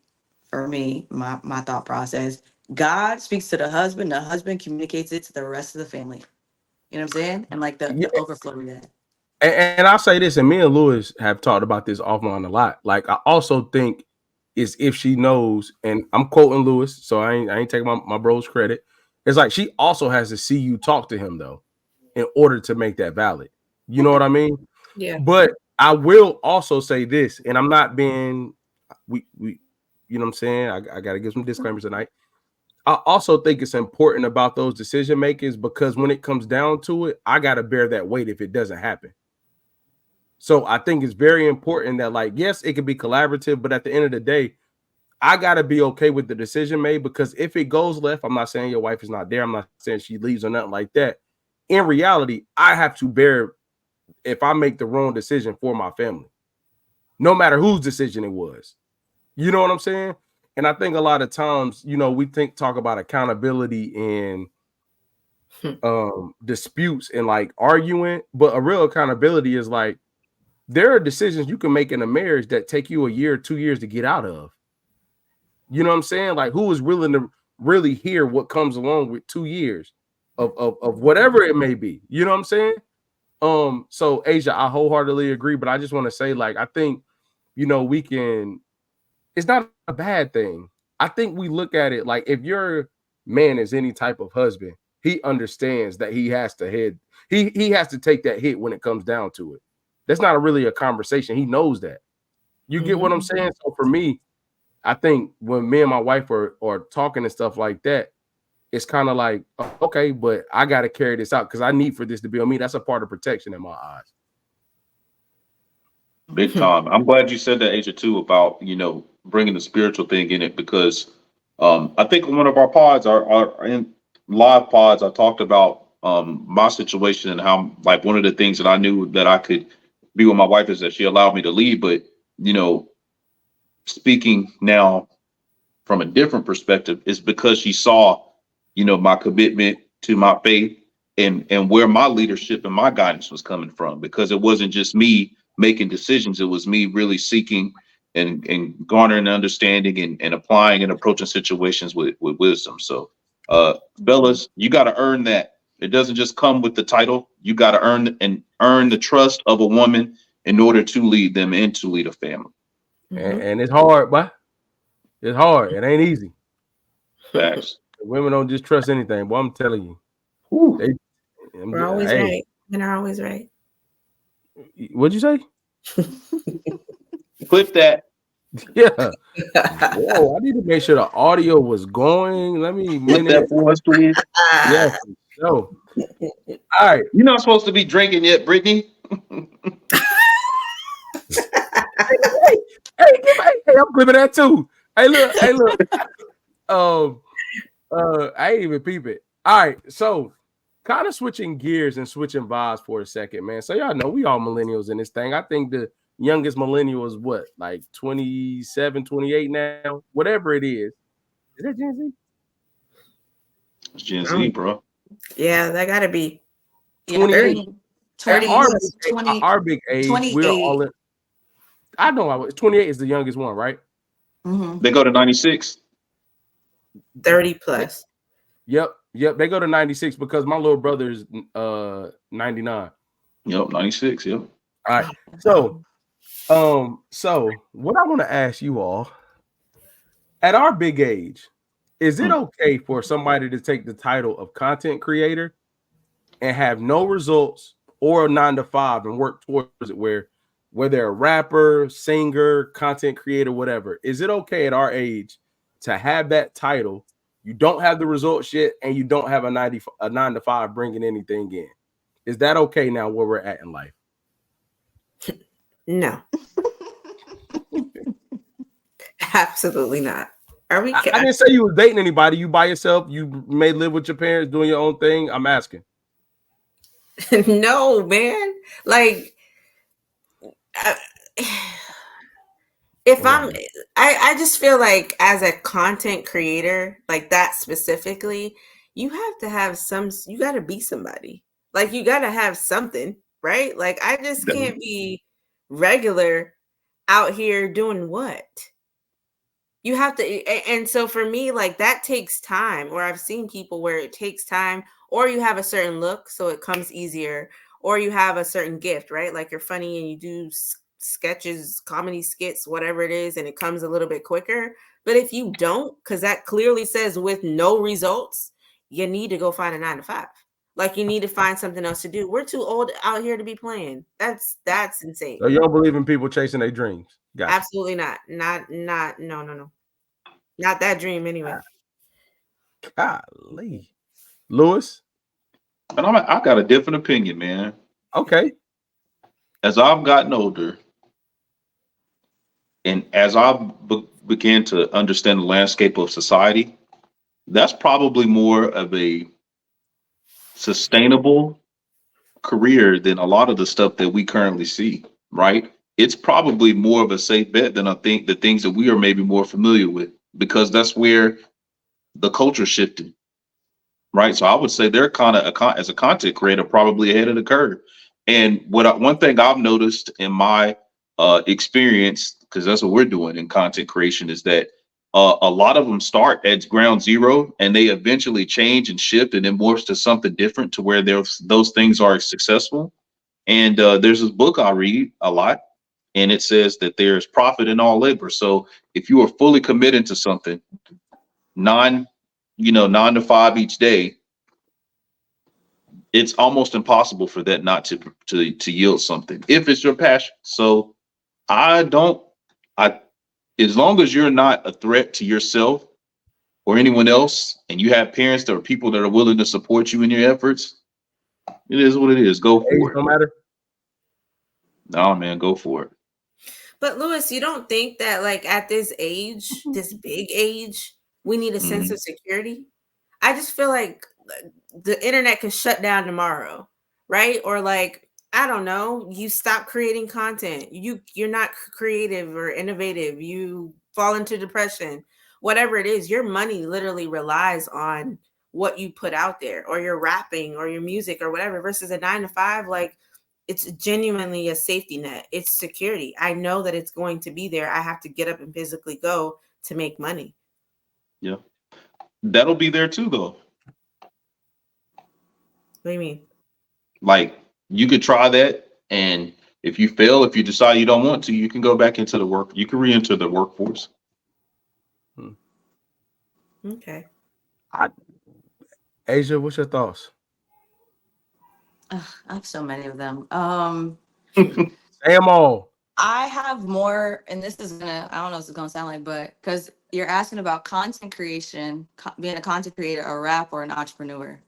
for me, my thought process, God speaks to the husband communicates it to the rest of the family. You know what I'm saying? And like the overflow of that. And I'll say this, and me and Lewis have talked about this offline a lot. Like I also think is if she knows, and I'm quoting Lewis, so I ain't taking my bro's credit. It's like she also has to see you talk to him though, in order to make that valid. You know what I mean? Yeah. But I will also say this, and I'm not being we you know what I'm saying? I gotta give some disclaimers tonight. I also think it's important about those decision makers because when it comes down to it, I gotta bear that weight if it doesn't happen. So I think it's very important that, like, yes, it can be collaborative, but at the end of the day, I gotta be okay with the decision made, because if it goes left, I'm not saying your wife is not there. I'm not saying she leaves or nothing like that. In reality, I have to bear if I make the wrong decision for my family, no matter whose decision it was. You know what I'm saying? And I think a lot of times, you know, we talk about accountability and disputes and like arguing, but a real accountability is like there are decisions you can make in a marriage that take you a year, 2 years to get out of. You know what I'm saying? Like, who is willing to really hear what comes along with 2 years of whatever it may be? You know what I'm saying? So Asia, I wholeheartedly agree, but I just want to say, like, I think, we can, it's not a bad thing. I think we look at it like, if your man is any type of husband, he understands that he has to he has to take that hit when it comes down to it. That's not really a conversation. He knows that. You get what I'm saying? So for me, I think when me and my wife are talking and stuff like that, it's kind of like, okay, but I got to carry this out because I need for this to be on me. That's a part of protection in my eyes. Big time. I'm glad you said that, Asia, too, about, bringing the spiritual thing in it, because I think in one of our pods, our in live pods, I talked about my situation and how, like, one of the things that I knew that I could be with my wife is that she allowed me to lead. But, speaking now from a different perspective is because she saw, my commitment to my faith and where my leadership and my guidance was coming from, because it wasn't just me making decisions. It was me really seeking and garnering understanding and applying and approaching situations with wisdom. So, fellas, you got to earn that. It doesn't just come with the title. You got to earn the trust of a woman in order to lead them and to lead a family. And it's hard, but it's hard. It ain't easy. Facts. Women don't just trust anything, but I'm telling you. We're always right. Men are always right. What'd you say? Clip that. Yeah. Whoa, I need to make sure the audio was going. Let me Clip that for us, please. Yeah. So, all right. You're not supposed to be drinking yet, Brittany. Hey, I'm clipping that too. Hey, look. I ain't even peep it. All right, so kind of switching gears and switching vibes for a second, man. So y'all know we all millennials in this thing. I think the youngest millennial is what, like 27, 28 now, whatever it is. Is that Gen Z? It's Gen Z, bro. Yeah, that gotta be 28. 30, Our big age. 28. We're all in. I know 28 is the youngest one, right? They go to 96. 30 plus. Yep. They go to 96 because my little brother is 99. Yep, 96. Yep. All right. So what I want to ask you all, at our big age, is it okay for somebody to take the title of content creator and have no results or a 9-to-5 and work towards it, where they're a rapper, singer, content creator, whatever? Is it okay at our age to have that title? You don't have the results yet, and you don't have a 9-to-5 bringing anything in. Is that okay now where we're at in life? No. Absolutely not. Are we? I didn't say you was dating anybody. You by yourself. You may live with your parents doing your own thing. I'm asking. No, man. Like, if I just feel like as a content creator, like that specifically, you have to have you got to be somebody. Like, you got to have something, right? Like, I just can't be regular out here doing what? You have to. And so for me, like, that takes time, or I've seen people where it takes time, or you have a certain look, so it comes easier, or you have a certain gift, right? Like, you're funny and you do sketches, comedy skits, whatever it is, and it comes a little bit quicker. But if you don't, because that clearly says with no results, you need to go find a 9-to-5. Like, you need to find something else to do. We're too old out here to be playing. That's insane. So you don't believe in people chasing their dreams? Gotcha. Absolutely not. No. Not that dream anyway. Golly. Lewis? And I got a different opinion, man. Okay. As I've gotten older, and as I began to understand the landscape of society, that's probably more of a sustainable career than a lot of the stuff that we currently see, right? It's probably more of a safe bet than I think the things that we are maybe more familiar with, because that's where the culture shifted, right? So I would say they're kind of, as a content creator, probably ahead of the curve. And one thing I've noticed in my experience, because that's what we're doing in content creation, is that a lot of them start at ground zero and they eventually change and shift and then morphs to something different to where those things are successful. And there's this book I read a lot, and it says that there's profit in all labor. So if you are fully committed to something, 9 to 5 each day, it's almost impossible for that not to yield something if it's your passion. So I don't, I as long as you're not a threat to yourself or anyone else, and you have parents that are people that are willing to support you in your efforts, it is what it is. Go Age for it. don't matter. No, man, go for it. But Lewis, you don't think that like at this age, this big age, we need a sense Mhm. of security? I just feel like the internet can shut down tomorrow, right? Or like, I don't know, you stop creating content. You're not creative or innovative. You fall into depression. Whatever it is, your money literally relies on what you put out there, or your rapping or your music or whatever, versus a 9 to 5. Like, it's genuinely a safety net. It's security. I know that it's going to be there. I have to get up and physically go to make money. Yeah, that'll be there too, though. What do you mean? Like you could try that, and if you fail, if you decide you don't want to, you can go back into the work. You can re-enter the workforce. Okay. Asia, what's your thoughts? Ugh, I have so many of them. Say 'em all. I have more, and this is gonna, I don't know what it's gonna sound like, but because you're asking about content creation, being a content creator, a rapper, or an entrepreneur.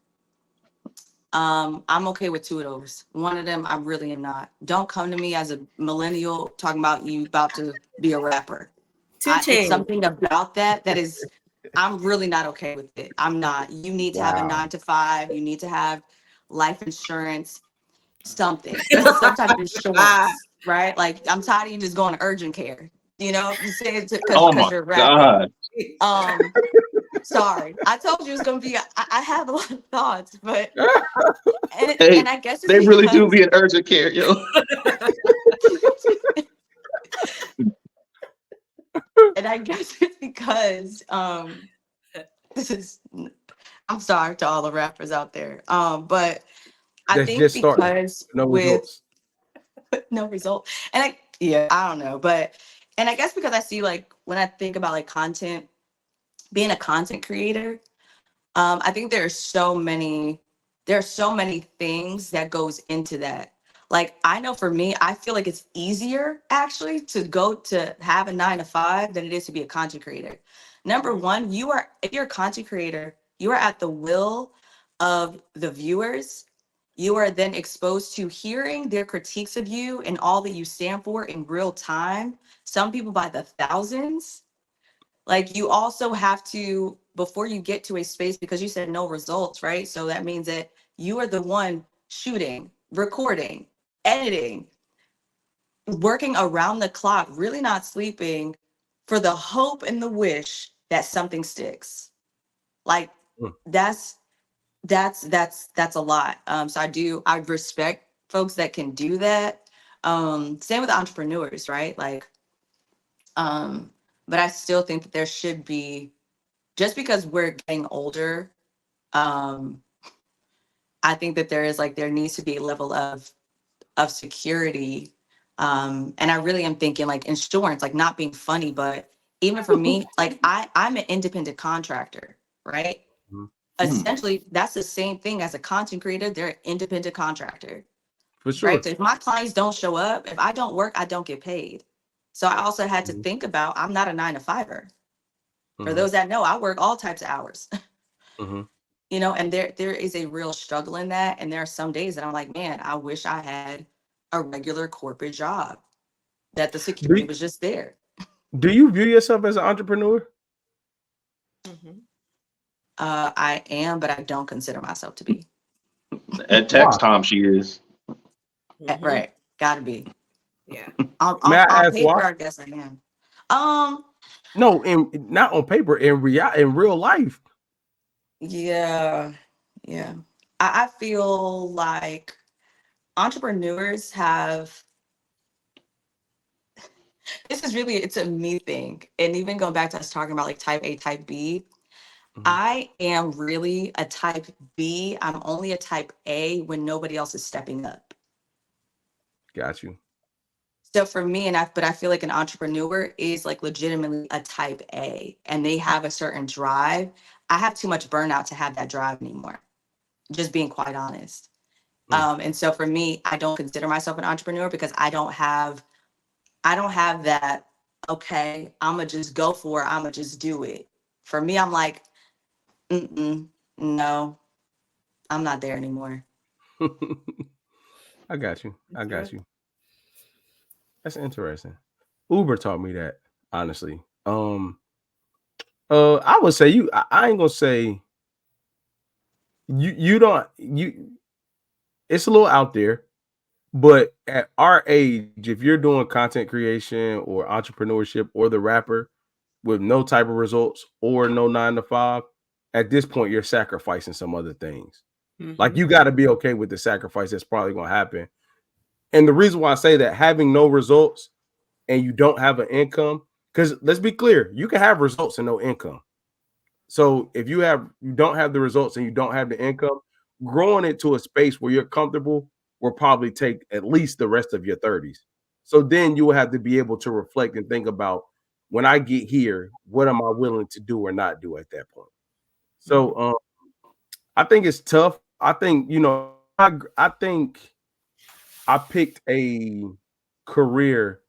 I'm okay with two of those. One of them, I really am not. Don't come to me as a millennial talking about you about to be a rapper. It's something about that is, I'm really not okay with it. I'm not. You need to have a 9 to 5. You need to have life insurance, something, some type of insurance, right? Like, I'm tired of you just going to urgent care. You know, you say it Oh because my you're rapping. God. Sorry, I told you it's gonna be. I have a lot of thoughts, but Hey, and I guess it's they really do because be in urgent care, yo. and I guess it's because this is. I'm sorry to all the rappers out there, but I That's think just starting. because No with results. no result, and I don't know, but and I guess because I see, like, when I think about like content, being a content creator, I think there are so many things that goes into that. Like, I know for me, I feel like it's easier actually to go to have a 9 to 5 than it is to be a content creator. Number one, if you're a content creator, you are at the will of the viewers. You are then exposed to hearing their critiques of you and all that you stand for in real time. Some people by the thousands. Like, you also have to, before you get to a space, because you said no results, right? So that means that you are the one shooting, recording, editing, working around the clock, really not sleeping, for the hope and the wish that something sticks. Like, Mm. that's a lot. So I respect folks that can do that. Same with entrepreneurs, right? Like, but I still think that there should be, just because we're getting older, um, I think that there needs to be a level of security. And I really am thinking like insurance, like, not being funny, but even for me, like, I'm an independent contractor, right? Mhm. Essentially, that's the same thing as a content creator. They're an independent contractor, For right? sure. So if my clients don't show up, if I don't work, I don't get paid. So I also had to Mhm. think about, I'm not a 9 to 5er. For Mhm. those that know, I work all types of hours. Mhm. And there is a real struggle in that. And there are some days that I'm like, man, I wish I had a regular corporate job, that the Do security you, was just there. do you view yourself as an entrepreneur? Mm-hmm. I am, but I don't consider myself to be. At Why? tax time, she is. Mm-hmm. Right. Gotta be. Yeah. May I On ask paper, why? I guess I am. Um, No, not on paper, in real life. yeah, yeah. I feel like entrepreneurs have, this is really, it's a me thing. And even going back to us talking about like type A, type B, I am really a type B. I'm only a type A when nobody else is stepping up. Got you. So for me, but I feel like an entrepreneur is like legitimately a type A and they have a certain drive. I have too much burnout to have that drive anymore. Just being quite honest. And so for me, I don't consider myself an entrepreneur because I don't have that, okay, I'm gonna just go for it. I'm gonna just do it. For me, I'm like, no, I'm not there anymore. I got you. I got you. That's interesting. Uber taught me that, honestly. I would say I ain't gonna say you don't it's a little out there, but at our age, if you're doing content creation or entrepreneurship or the rapper with no type of results or no 9 to 5, at this point you're sacrificing some other things. Like you got to be okay with the sacrifice that's probably gonna happen. And the reason why I say that, having no results and you don't have an income, because let's be clear, you can have results and no income. So if you don't have the results and you don't have the income, growing into a space where you're comfortable will probably take at least the rest of your 30s. So then you will have to be able to reflect and think about, when I get here, what am I willing to do or not do at that point? So I think it's tough. I think, I think I picked a career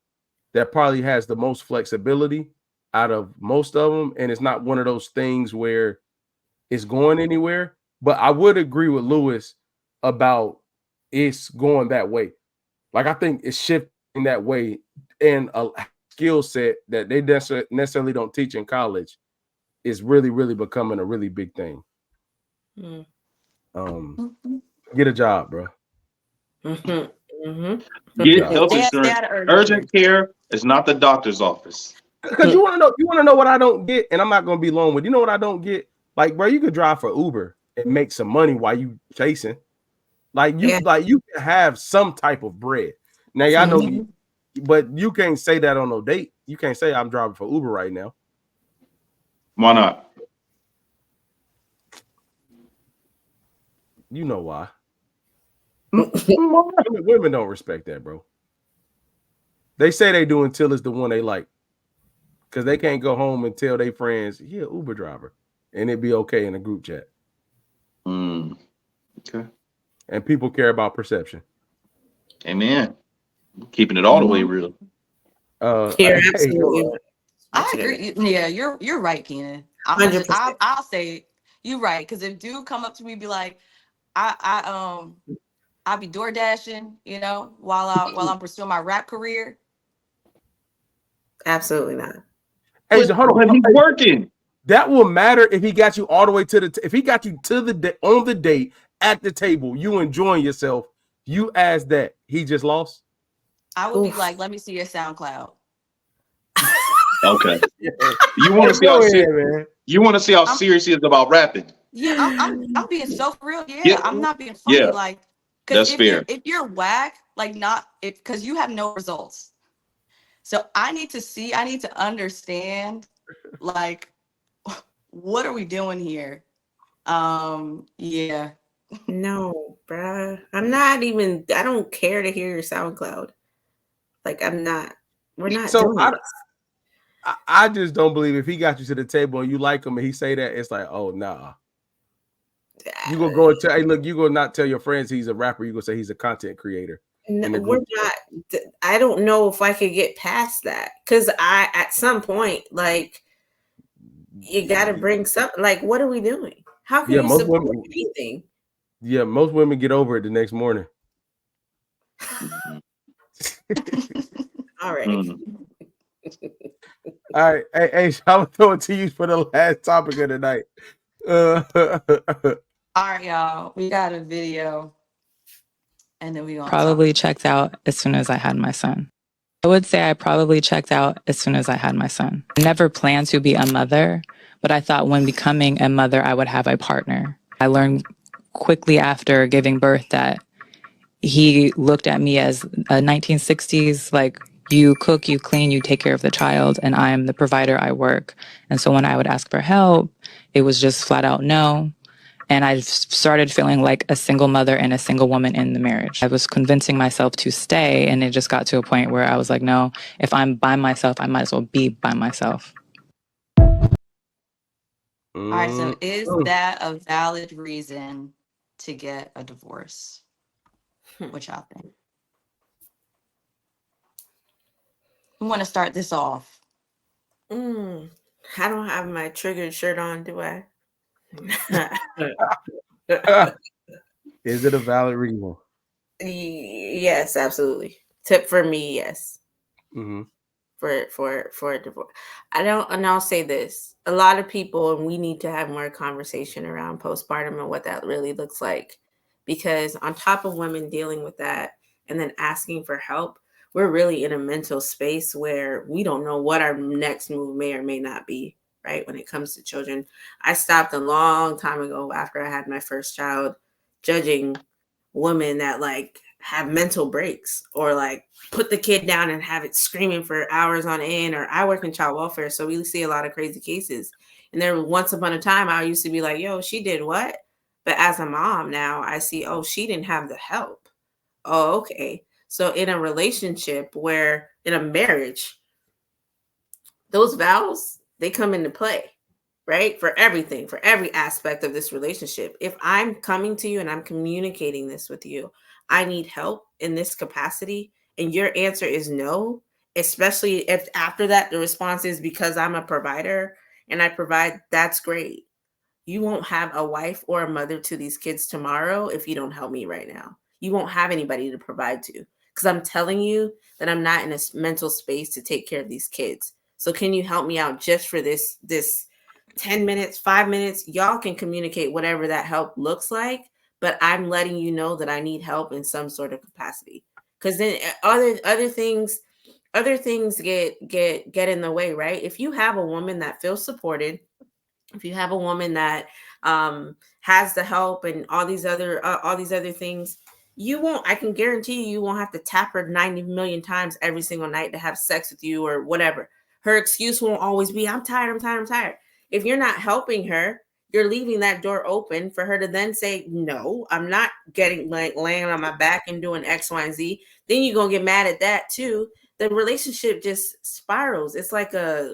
that probably has the most flexibility out of most of them. And it's not one of those things where it's going anywhere. But I would agree with Lewis about it's going that way. Like, I think it's shifting that way, and a skill set that they necessarily don't teach in college is really, really becoming a really big thing. Get a job, bro. Get health insurance. Urgent care is not the doctor's office. Because you want to know what I don't get, and I'm not going to be long with. You know what I don't get? Like, bro, you could drive for Uber and make some money while you chasing. Like you can have some type of bread. Now, y'all know, but you can't say that on no date. You can't say I'm driving for Uber right now. Why not? You know why? Women don't respect that, bro. They say they do until it's the one they like, because they can't go home and tell their friends, "Yeah, Uber driver," and it'd be okay in a group chat. Okay. And people care about perception. Amen. Keeping it all the way real. Absolutely. I agree. Yeah, you're right, Keenan. I'll say you're right, because if dude come up to me and be like, I'll be door dashing, while I'm pursuing my rap career. Absolutely not. Hey, so hold on, he's working. That will matter if he got you all the way to if he got you to the on the date at the table, you enjoying yourself. You asked that, he just lost. I would be like, let me see your SoundCloud. Okay. You want to see how serious? You want to see how serious he is about rapping? Yeah, I'm being so for real. Yeah, I'm not being funny. Yeah. Like, that's fair. If you're whack, like because you have no results. So I need to understand, like, what are we doing here? Yeah. No, bruh. I don't care to hear your SoundCloud. Like, we're not doing this. I just don't believe if he got you to the table and you like him and he say that, it's like, oh, nah. You gonna go and tell, hey, look, you gonna not tell your friends he's a rapper. You gonna say he's a content creator. No, we're not. I don't know if I could get past that, because at some point, like, you got to bring something. Like, what are we doing? How can you support anything? Yeah, most women get over it the next morning. All right. All right. Hey, I'm throwing to you for the last topic of the night. All right, y'all. We got a video. And then we gonna probably checked out as soon as I had my son. I would say I probably checked out as soon as I had my son. I never planned to be a mother, but I thought when becoming a mother, I would have a partner. I learned quickly after giving birth that he looked at me as a 1960s, like, You cook, you clean, you take care of the child, and I am the provider, I work. And so when I would ask for help, it was just flat out no. And I started feeling like a single mother and a single woman in the marriage. I was convincing myself to stay, and it just got to a point where I was like, no, if I'm by myself, I might as well be by myself. All right, so is Mm. that a valid reason to get a divorce? What y'all think? Who want to start this off? I don't have my triggered shirt on, do I? Is it a valid reason? Yes, absolutely. Tip for me, yes. Mm-hmm. For a divorce. And I'll say this. A lot of people, and we need to have more conversation around postpartum and what that really looks like. Because on top of women dealing with that and then asking for help, we're really in a mental space where we don't know what our next move may or may not be, right? When it comes to children. I stopped a long time ago after I had my first child judging women that like have mental breaks or like put the kid down and have it screaming for hours on end. Or I work in child welfare, so we see a lot of crazy cases. And there once upon a time I used to be like, yo, she did what? But as a mom now, I see, oh, she didn't have the help. Oh, okay. So in a relationship where in a marriage, those vows, they come into play, right? For everything, for every aspect of this relationship. If I'm coming to you and I'm communicating this with you, I need help in this capacity, and your answer is no, especially if after that the response is because I'm a provider and I provide, that's great. You won't have a wife or a mother to these kids tomorrow if you don't help me right now. You won't have anybody to provide to, because I'm telling you that I'm not in a mental space to take care of these kids. So can you help me out just for this 10 minutes, 5 minutes? Y'all can communicate whatever that help looks like, but I'm letting you know that I need help in some sort of capacity. Because then other things get in the way, right? If you have a woman that feels supported, if you have a woman that has the help and all these other things, you won't, I can guarantee you won't have to tap her 90 million times every single night to have sex with you or whatever. Her excuse won't always be, I'm tired. If you're not helping her, you're leaving that door open for her to then say, no, I'm not getting like laying on my back and doing X, Y, and Z. Then you're going to get mad at that too. The relationship just spirals. It's like I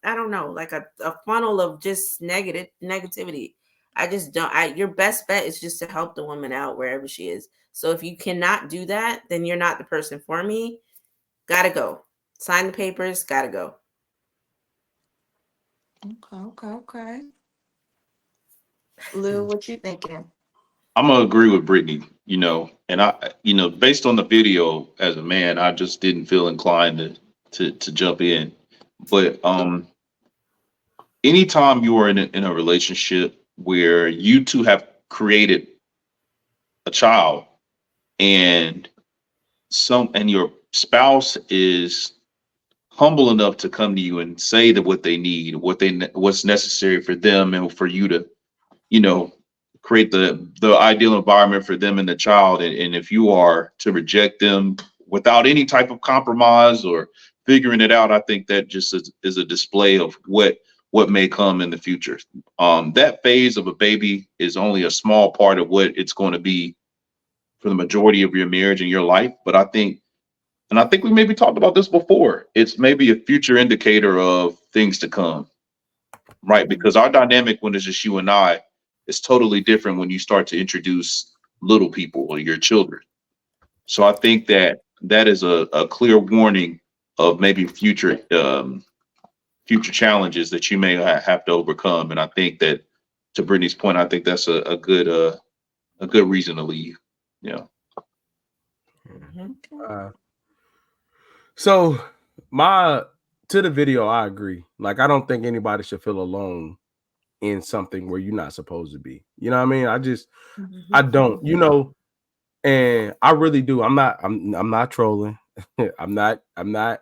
don't know, like a funnel of just negativity. I just don't, your best bet is just to help the woman out wherever she is. So if you cannot do that, then you're not the person for me. Gotta go. Sign the papers, gotta go. Okay. Lou, what you thinking? I'm gonna agree with Brittany, and based on the video as a man, I just didn't feel inclined to jump in. But anytime you are in a relationship where you two have created a child and your spouse is humble enough to come to you and say that what they need, what's necessary for them and for you to, create the ideal environment for them and the child. And if you are to reject them without any type of compromise or figuring it out, I think that just is a display of what may come in the future. That phase of a baby is only a small part of what it's going to be for the majority of your marriage and your life. But I think we maybe talked about this before, it's maybe a future indicator of things to come, right? Because our dynamic when it's just you and I is totally different when you start to introduce little people or your children. So I think that is a clear warning of maybe future challenges that you may have to overcome. And I think that, to Brittany's point, I think that's a good reason to leave. Yeah. So to the video, I agree. Like, I don't think anybody should feel alone in something where you're not supposed to be. You know what I mean? I don't, and I really do. I'm not trolling. I'm not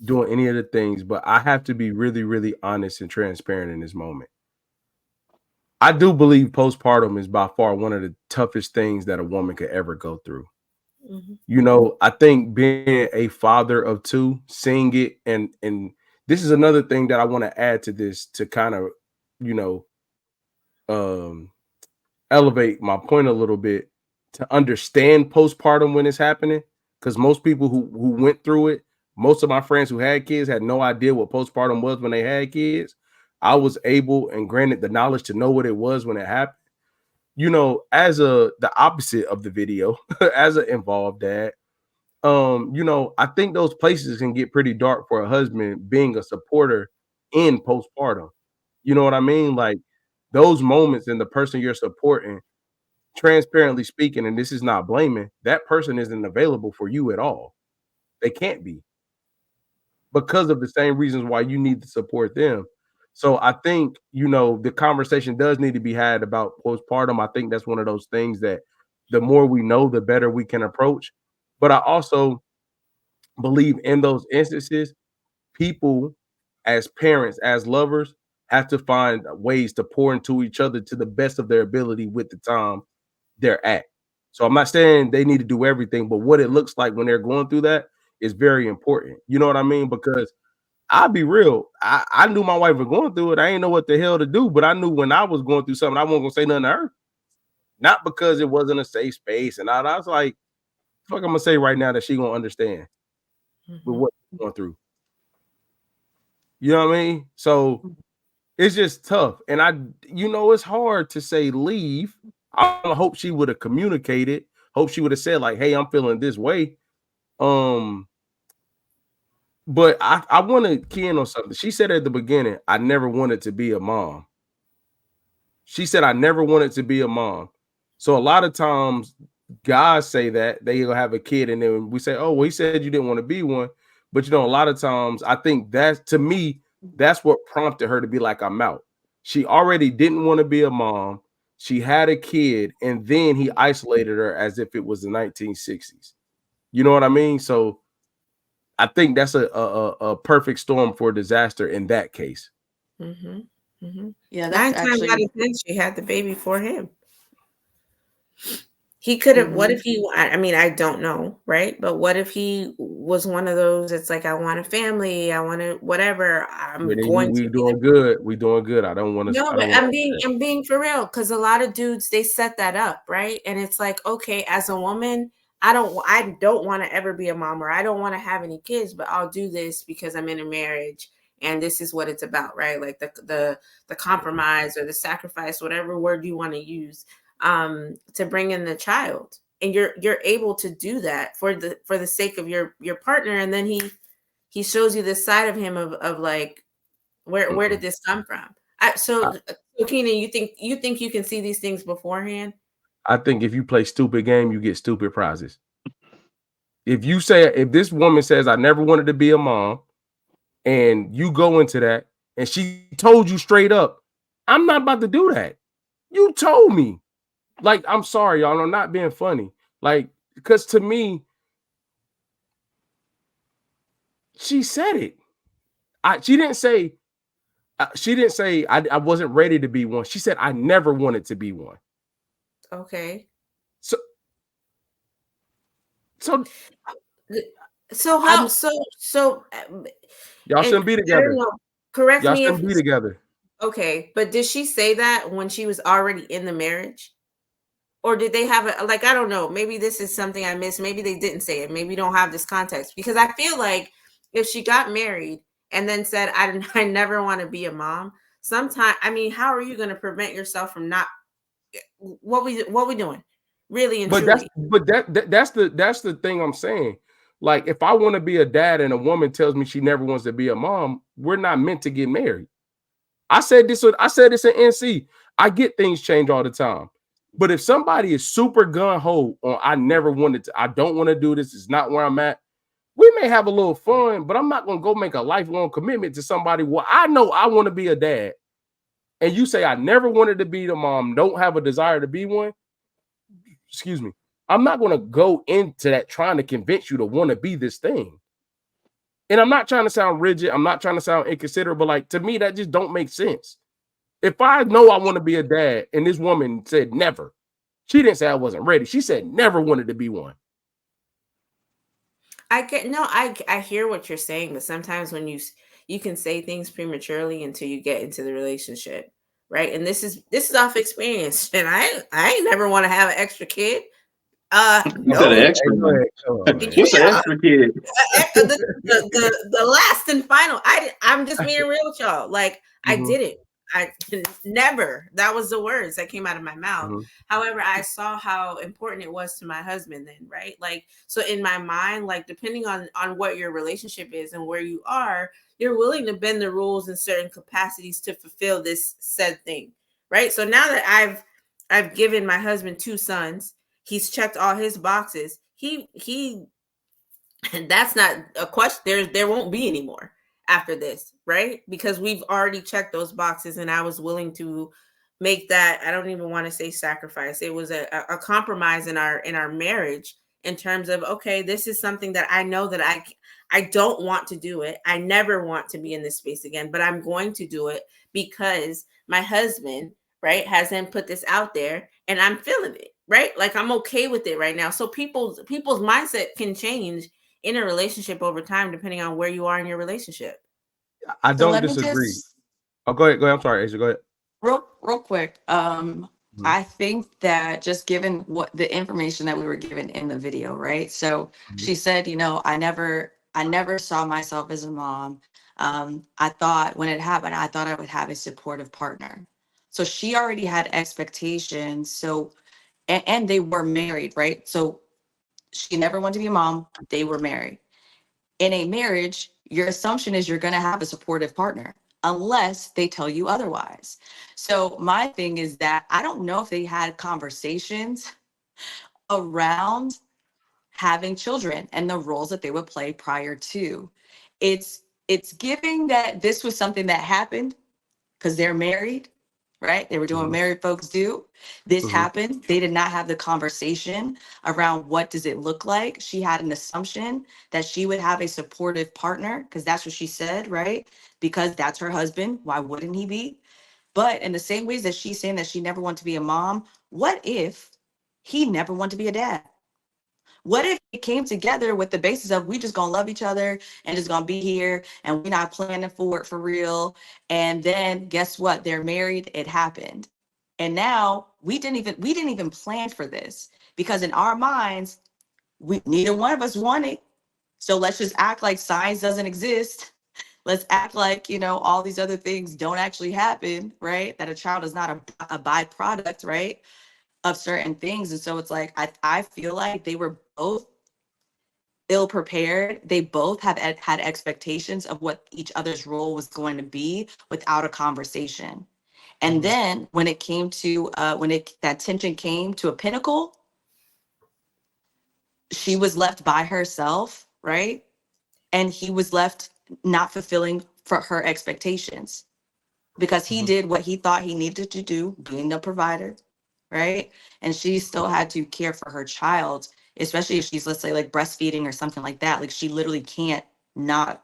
doing any of the things, but I have to be really, really honest and transparent in this moment. I do believe postpartum is by far one of the toughest things that a woman could ever go through. You know, I think being a father of two, seeing it, and this is another thing that I want to add to this to kind of, you know, um elevate my point a little bit, to understand postpartum when it's happening. Because most people who went through it, most of my friends who had kids had no idea what postpartum was when they had kids. I was able and granted the knowledge to know what it was when it happened. You know, as the opposite of the video, as an involved dad, you know, I think those places can get pretty dark for a husband being a supporter in postpartum. You know what I mean? Like those moments and the person you're supporting, transparently speaking, and this is not blaming, that person isn't available for you at all. They can't be, because of the same reasons why you need to support them. So I think, you know, the conversation does need to be had about postpartum. I think that's one of those things that the more we know, the better we can approach. But I also believe in those instances, people as parents, as lovers, have to find ways to pour into each other to the best of their ability with the time they're at. So I'm not saying they need to do everything, but what it looks like when they're going through that is very important. You know what I mean? Because I'll be real. I knew my wife was going through it. I didn't know what the hell to do, but I knew when I was going through something, I wasn't gonna say nothing to her. Not because it wasn't a safe space. And I was like, fuck, I'm gonna say right now that she gonna understand with what she's going through. You know what I mean? So it's just tough. And you know, it's hard to say leave. I hope she would have communicated. Hope she would have said, like, hey, I'm feeling this way. But I want to key in on something. She said at the beginning, I never wanted to be a mom. She said, I never wanted to be a mom. So a lot of times guys say that they'll have a kid, and then we say, oh, well, he said you didn't want to be one. But you know, a lot of times I think that's, to me, that's what prompted her to be like, I'm out. She already didn't want to be a mom. She had a kid, and then he isolated her as if it was the 1960s. You know what I mean? So I think that's a perfect storm for disaster in that case. Yeah, Nine that's times out actually of 10, she had the baby for him. He could have. What if he? I mean, I don't know, right? But what if he was one of those? It's like, I want a family. I want to whatever. I'm But then going we to be doing good. We doing good. I don't want to. No, I but don't want I'm being for real, because a lot of dudes, they set that up, right? And it's like, okay, as a woman, I don't want to ever be a mom, or I don't want to have any kids, but I'll do this because I'm in a marriage and this is what it's about, right? Like the compromise or the sacrifice, whatever word you want to use, to bring in the child. And you're able to do that for the sake of your partner, and then he shows you this side of him of like, where did this come from? So Keenan, you think you can see these things beforehand? I think if you play stupid game, you get stupid prizes. If this woman says, I never wanted to be a mom, and you go into that, and she told you straight up, I'm not about to do that. You told me. Like, I'm sorry, y'all. I'm not being funny. Like, because to me, she said it. She didn't say I wasn't ready to be one. She said I never wanted to be one. Okay. So how y'all shouldn't be I together. don't know, correct Y'all me if shouldn't be together. Okay, but did she say that when she was already in the marriage? Or did they have I don't know, maybe this is something I missed. Maybe they didn't say it. Maybe we don't have this context, because I feel like if she got married and then said, I never want to be a mom, I mean, how are you going to prevent yourself from not what we doing? Really and But truly. that's the thing I'm saying. Like, if I want to be a dad and a woman tells me she never wants to be a mom, we're not meant to get married. I said this in NC. I get things change all the time. But if somebody is super gun-ho on I don't want to do this, it's not where I'm at, we may have a little fun, but I'm not going to go make a lifelong commitment to somebody. Well, I know I want to be a dad, and you say I never wanted to be the mom, don't have a desire to be one. Excuse me. I'm not going to go into that trying to convince you to want to be this thing. And I'm not trying to sound rigid. I'm not trying to sound inconsiderate, but like, to me, that just don't make sense. If I know I want to be a dad and this woman said never, she didn't say I wasn't ready. She said never wanted to be one. I hear what you're saying, but sometimes when you can say things prematurely until you get into the relationship, right? And this is off experience. And I ain't never want to have an extra kid. You said an No. Hey, extra go one. ahead. Come on, man. What's an Yeah, extra kid? the last and final. I'm just being real with y'all. Like I Mhm, didn't. I never. That was the words that came out of my mouth. mhm. However, I saw how important it was to my husband then, right? Like so in my mind, like depending on what your relationship is and where you are, you're willing to bend the rules in certain capacities to fulfill this said thing, right? So now that I've given my husband 2 sons, he's checked all his boxes. He and that's not a question. There won't be any more after this, right? Because we've already checked those boxes, and I was willing to make that. I don't even want to say sacrifice. It was a compromise in our marriage in terms of okay, this is something that I know that I don't want to do it. I never want to be in this space again, but I'm going to do it because my husband, right, hasn't put this out there, and I'm feeling it, right? Like I'm okay with it right now. So people's mindset can change in a relationship over time, depending on where you are in your relationship. I So don't let me disagree. just Oh, go ahead. Go ahead. I'm sorry, Asia. Go ahead. real quick. Mhm, I think that just given what the information that we were given in the video, right? So mhm, she said, I never saw myself as a mom. I thought when it happened, I thought I would have a supportive partner. So she already had expectations. So and they were married, right? So she never wanted to be a mom. They were married. In a marriage, your assumption is you're going to have a supportive partner unless they tell you otherwise. So my thing is that I don't know if they had conversations around having children and the roles that they would play prior to. It's giving that this was something that happened because they're married, right? They were doing what mhm, married folks do. This mhm, happened. They did not have the conversation around what does it look like. She had an assumption that she would have a supportive partner because that's what she said, right? Because that's her husband. Why wouldn't he be? But in the same ways that she's saying that she never wanted to be a mom, what if he never wanted to be a dad? What if it came together with the basis of we just gonna love each other and just gonna be here and we're not planning for it for real? And then guess what? They're married. It happened. And now we didn't even plan for this because in our minds, we neither one of us want it. So let's just act like science doesn't exist. Let's act like, all these other things don't actually happen, right? That a child is not a byproduct, right? Of certain things. And so it's like I feel like they were both ill prepared. They both have had expectations of what each other's role was going to be without a conversation. And mhm. then when it came to that tension came to a pinnacle, she was left by herself, right? And he was left not fulfilling for her expectations because he Mhm. did what he thought he needed to do, being the provider, right? And she still had to care for her child, especially if she's, let's say, like breastfeeding or something like that. Like she literally can't not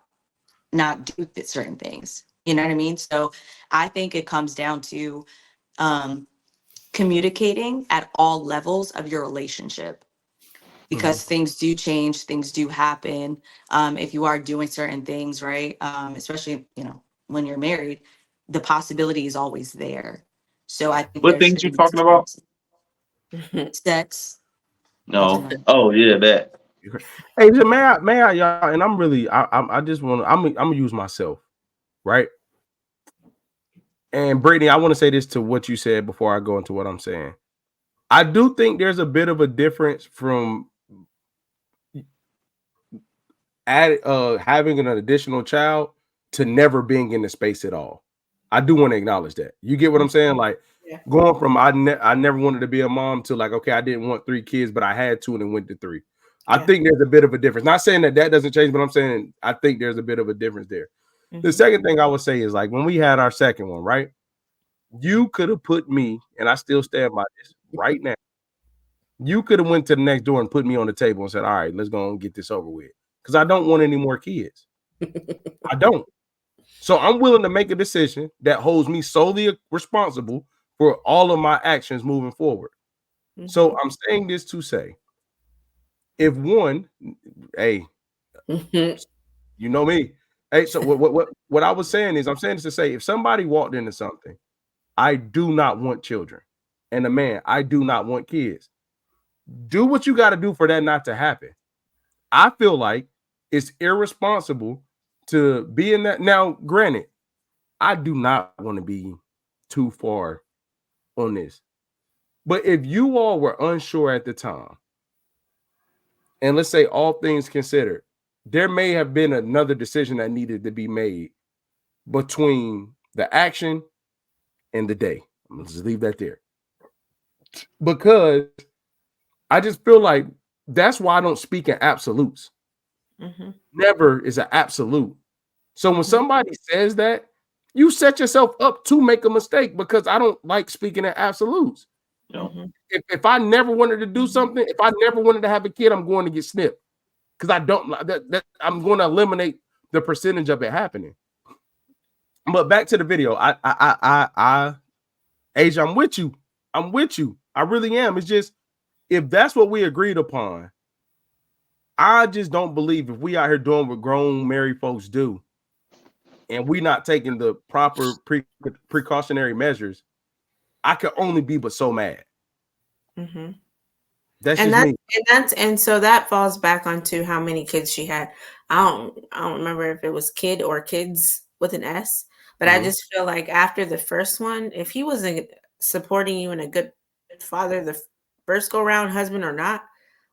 do certain things. You know what I mean? So I think it comes down to um, communicating at all levels of your relationship Mhm. because things do change, things do happen. If you are doing certain things, right? Especially, when you're married, the possibility is always there. So I think What there things should you be talking about? sex. I don't No. know. Oh yeah, that. Hey, may I, y'all? And I'm really, I just want to, I'm gonna use myself, right? And Brittany, I want to say this to what you said before I go into what I'm saying. I do think there's a bit of a difference from having an additional child to never being in the space at all. I do want to acknowledge that. You get what I'm saying? Like Yeah. going from I never wanted to be a mom to like, okay, I didn't want 3 kids, but I had 2 and it went to 3. I Yeah. think there's a bit of a difference. Not saying that doesn't change, but I'm saying I think there's a bit of a difference there. The second thing I would say is like when we had our second one, right? You could have put me, and I still stand by this right now. You could have went to the next door and put me on the table and said, "All right, let's go and get this over with." Because I don't want any more kids. I don't. So I'm willing to make a decision that holds me solely responsible for all of my actions moving forward. So I'm saying this to say, if one, hey, Mhm. You know me. Hey, so what I was saying is, I'm saying this to say, if somebody walked into something, I do not want children, and a man, I do not want kids. Do what you got to do for that not to happen. I feel like it's irresponsible to be in that. Now, granted, I do not want to be too far on this, but if you all were unsure at the time, and let's say all things considered, there may have been another decision that needed to be made between the action and the day. I'm gonna just leave that there, because I just feel like that's why I don't speak in absolutes. Mhm. Never is an absolute. So when Mhm. somebody says that, you set yourself up to make a mistake, because I don't like speaking in absolutes. You know, Mhm. If I never wanted to do something, if I never wanted to have a kid, I'm going to get snipped, because I don't like that. I'm going to eliminate the percentage of it happening. But back to the video. Asia, I'm with you. I'm with you. I really am. It's just, if that's what we agreed upon, I just don't believe if we out here doing what grown married folks do, and we not taking the proper precautionary measures, I could only be but so mad. Mhm. That's And just me. and so that falls back onto how many kids she had. I don't remember if it was kid or kids with an S, but I Mhm. just feel like after the first one, if he wasn't supporting you and a good father the first go round, husband or not,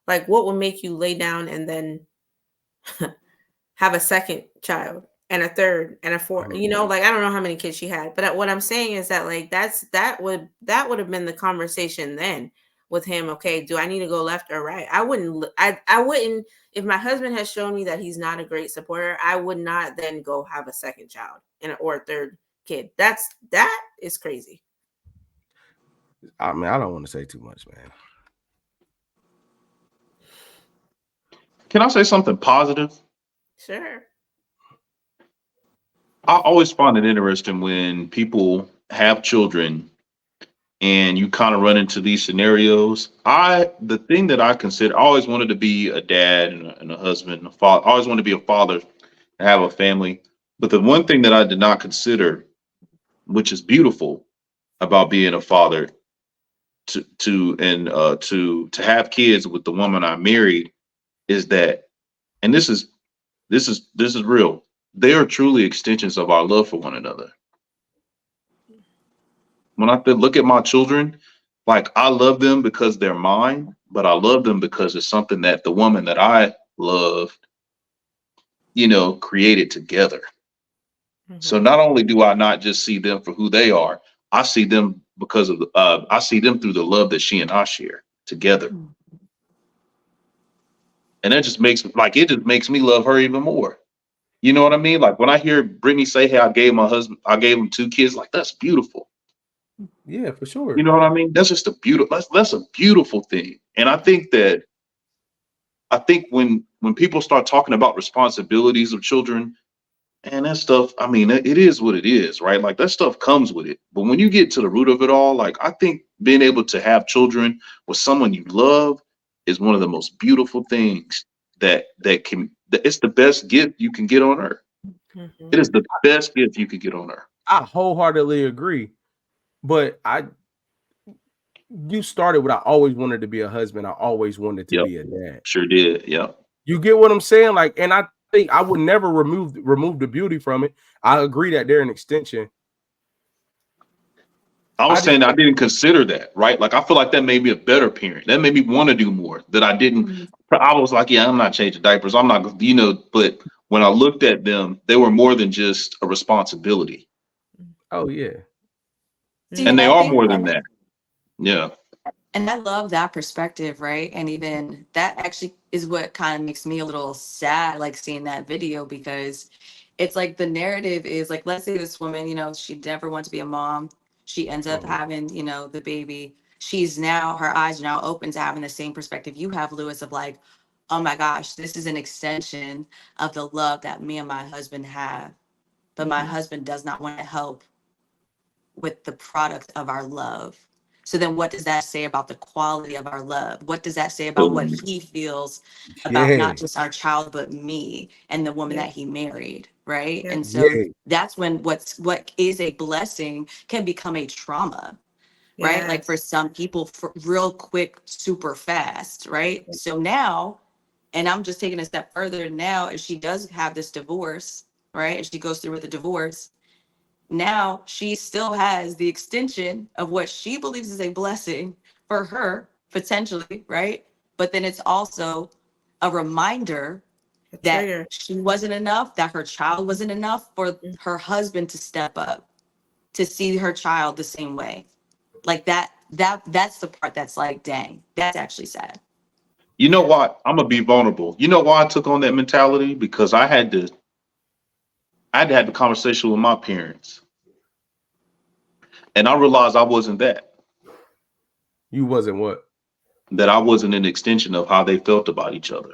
like what would make you lay down and then have a second child and a third and a fourth? Mhm. You know, like I don't know how many kids she had, but what I'm saying is that like that would have been the conversation then with him. Okay, do I need to go left or right? I wouldn't, if my husband has shown me that he's not a great supporter, I would not then go have a second child or a third kid. That is crazy. I mean, I don't want to say too much, man. can I say something positive? Sure. I always find it interesting when people have children and you kind of run into these scenarios. The thing that I consider, I always wanted to be a dad and a husband, and a father. I always wanted to be a father and have a family. But the one thing that I did not consider, which is beautiful about being a father, to have kids with the woman I married, is that, and this is real. They are truly extensions of our love for one another. When I look at my children, like I love them because they're mine, but I love them because it's something that the woman that I love, created together. So Mhm. not only do I not just see them for who they are, I see them because of I see them through the love that she and I share together, and it just makes me love her even more. You know what I mean? Like when I hear Brittany say, "Hey, I gave him two kids," like that's beautiful. Yeah, for You sure. know what I mean? That's just a beautiful. That's a beautiful thing, and I think when people start talking about responsibilities of children and that stuff, I mean, it is what it is, right? Like that stuff comes with it. But when you get to the root of it all, like I think being able to have children with someone you love is one of the most beautiful things it's the best gift you can get on earth. It Mhm. is the best gift you could get on earth. I wholeheartedly agree. But you started with, I always wanted to be a husband. I always wanted to Yep, be a dad. sure did. Yep. You get what I'm saying? Like, and I think I would never remove the beauty from it. I agree that they're an extension. I I was just saying I think, didn't consider that, right? Like I feel like that made me a better parent. That made me want to do more. That I didn't. Mhm. I was like, yeah, I'm not changing diapers. I'm not, But when I looked at them, they were more than just a responsibility, oh yeah. See, and and they I are think, more than that. Yeah. and I love that perspective, right? And even that actually is what kind of makes me a little sad, like seeing that video, because it's like the narrative is like, let's say this woman, she never wanted to be a mom. She ends up Mhm. having, the baby. She's now, her eyes are now open to having the same perspective you have, Lewis, of like, oh my gosh, this is an extension of the love that me and my husband have. But my Mhm. husband does not want to help with the product of our love. So then what does that say about the quality of our love? What does that say about what Boom. he feels about Yeah. not just our child, but me and the woman Yeah. that he married, right? Yeah. And so Yeah. that's when what is a blessing can become a trauma, right? Like Yes. for some people, for real quick, super fast, right? So now, and I'm just taking a step further now, if she does have this divorce, right? If she goes through with a divorce, now she still has the extension of what she believes is a blessing for her, potentially, right? But then it's also a reminder A that trigger. she wasn't enough, that her child wasn't enough for her husband to step up, to see her child the same way. Like that's the part that's like, dang, that's actually sad. You know what? I'm gonna be vulnerable. You know why I took on that mentality? Because I had to have the conversation with my parents, and I realized I wasn't that. You wasn't what? That I wasn't an extension of how they felt about each other.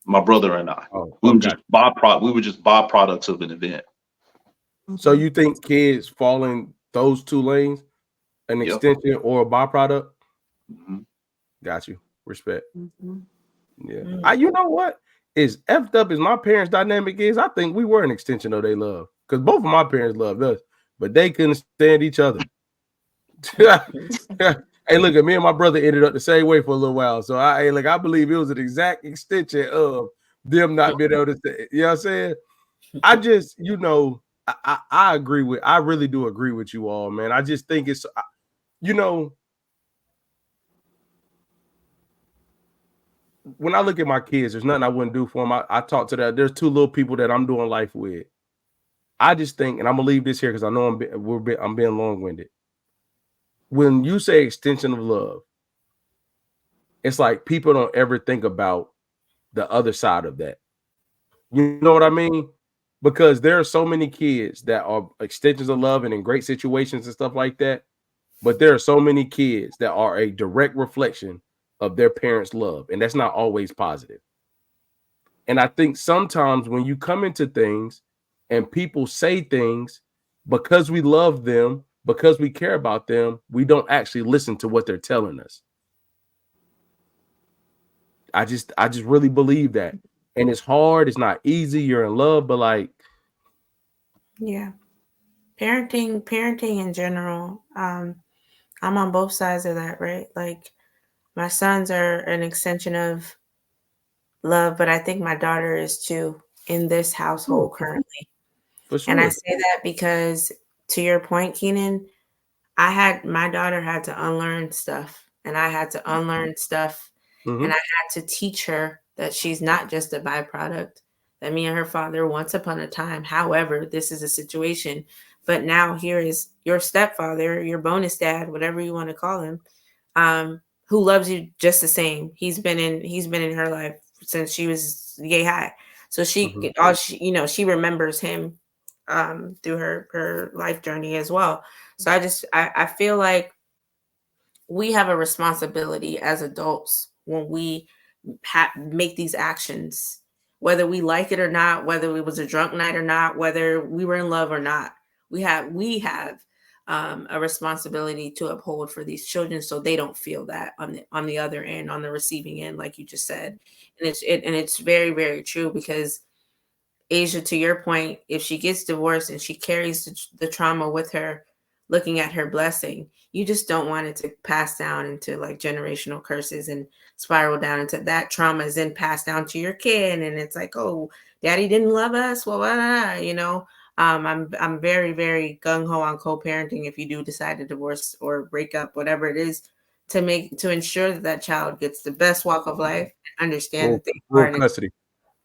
My brother and I. Oh, We oh, were just gotcha. We were just byproducts of an event. So you think kids fall in those two lanes, an Yep. extension or a byproduct? Mhm. Got you. Respect. Mhm. Yeah. Mm. You know what? As effed up as my parents' dynamic is, I think we were an extension of their love. Because both of my parents loved us, but they couldn't stand each other. Hey, look, at me and my brother ended up the same way for a little while. So I believe it was an exact extension of them not being able to say, you know what I'm saying? I just, I agree I really do agree with you all, man. I just think it's, you know, when I look at my kids, there's nothing I wouldn't do for them. I talk to that. There's two little people that I'm doing life with. I just think, and I'm gonna leave this here because I know I'm being long-winded. When you say extension of love, it's like people don't ever think about the other side of that. You know what I mean? Because there are so many kids that are extensions of love and in great situations and stuff like that. But there are so many kids that are a direct reflection of their parents' love, and that's not always positive. And I think sometimes when you come into things and people say things because we love them, because we care about them, we don't actually listen to what they're telling us. I just really believe that. And it's hard, it's not easy, you're in love, but like, Yeah. Parenting in general. I'm on both sides of that, right? Like my sons are an extension of love, but I think my daughter is too in this household currently. for And I sure. say that because to your point, Keenan, my daughter had to unlearn stuff and I had to unlearn stuff and I had to teach her that she's not just a byproduct, that me and her father once upon a time. However, this is a situation, but now here is your stepfather, your bonus dad, whatever you want to call him, who loves you just the same. He's been in her life since she was yay high. So she remembers him through her life journey as well. So I feel like we have a responsibility as adults when we make these actions, whether we like it or not, whether it was a drunk night or not, whether we were in love or not. We have a responsibility to uphold for these children so they don't feel that on the other end, on the receiving end, like you just said. And it's very, very true because Asia, to your point, if she gets divorced and she carries the trauma with her, looking at her blessing, you just don't want it to pass down into like generational curses and spiral down into that trauma is then passed down to your kid. And it's like, oh, daddy didn't love us. Well, I'm very, very gung ho on co-parenting if you do decide to divorce or break up, whatever it is, to ensure that child gets the best walk of life, understand that they are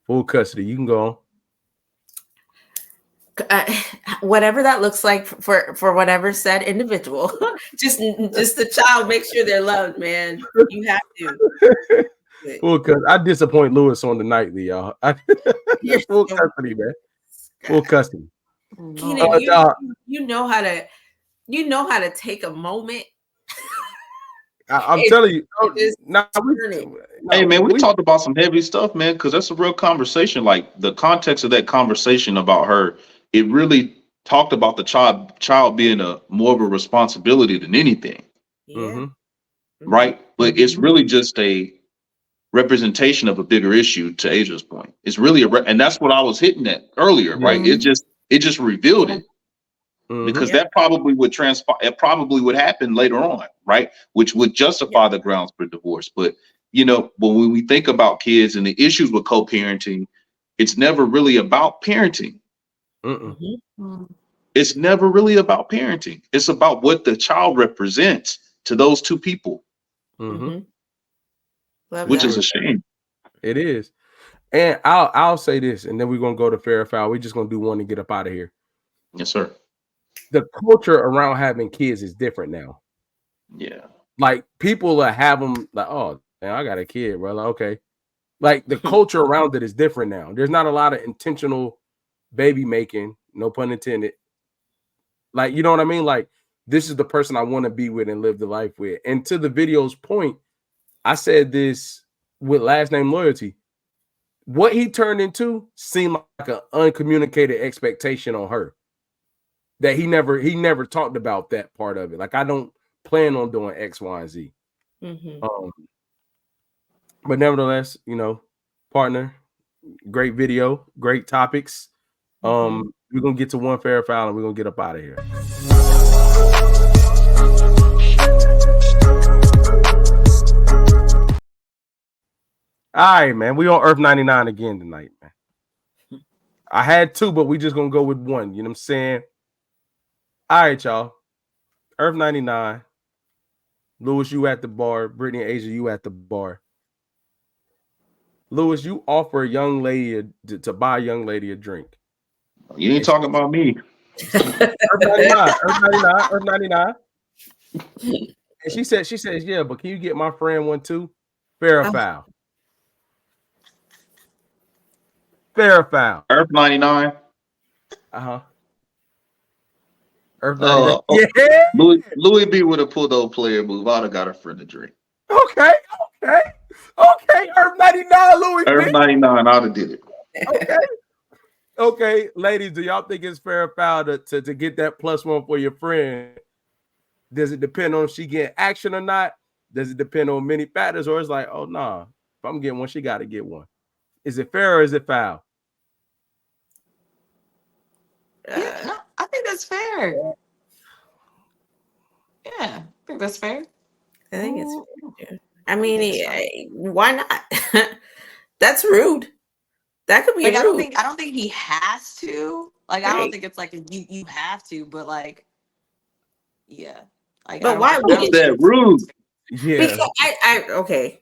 Full custody. You can go on. Whatever that looks like for whatever said individual. just the child, make sure they're loved, man. You have to. Full custody. I disappoint Lewis on the nightly, y'all. Full custody, man. Full custody. Keenan, you know how to take a moment. I'm telling you. Hey man, we talked about some heavy stuff, man, because that's a real conversation. Like the context of that conversation about her, it really talked about the child being more of a responsibility than anything. Yeah. right? But it's really just a representation of a bigger issue. To Asia's point, it's really and that's what I was hitting at earlier, right? It just revealed it, because that probably would transpire. It probably would happen later on, right? Which would justify the grounds for divorce. But when we think about kids and the issues with co-parenting, it's never really about parenting. It's never really about parenting. It's about what the child represents to those two people, which is a shame. It is. And I'll say this, and then we're gonna go to fair or foul. We're just gonna do one and get up out of here. Yes, sir. The culture around having kids is different now. Yeah. Like people have them like, oh, man, I got a kid, bro. Like, okay. Like the culture around it is different now. There's not a lot of intentional baby making, no pun intended. Like, you know what I mean? Like, this is the person I want to be with and live the life with. And to the video's point, I said this with last name loyalty. What he turned into seemed like an uncommunicated expectation on her. That he never talked about that part of it. Like, I don't plan on doing X, Y, and Z. But nevertheless, partner, great video, great topics. We're gonna get to one fair or foul and we're gonna get up out of here. All right, man. We on Earth 99 again tonight, man. I had two, but we just gonna go with one. You know what I'm saying? All right, y'all. Earth 99. Lewis, you at the bar. Brittany and Asia, you at the bar. Lewis, you offer a young lady to buy a young lady a drink. You ain't talking about me. Earth 99. Earth 99. And she says, yeah, but can you get my friend one too? Fair or foul? Fair or foul? Earth 99. Earth 99. Yeah. Louis B would have pulled the player move. I'd have got a friend a drink. Okay. Earth 99, Louis B. Earth 99, I'd have did it. Okay, ladies, do y'all think it's fair or foul to get that +1 for your friend? Does it depend on if she getting action or not? Does it depend on many factors, or it's like, oh nah, if I'm getting one, she got to get one? Is it fair or is it foul? Yeah, no, I think that's fair. Yeah, I think that's fair. I think it's fair. I mean, why not? That's rude. That could be like, rude. I don't think he has to. Like, right. I don't think it's like you have to, but like, yeah. Like, but why would that rude? Yeah. Because I okay,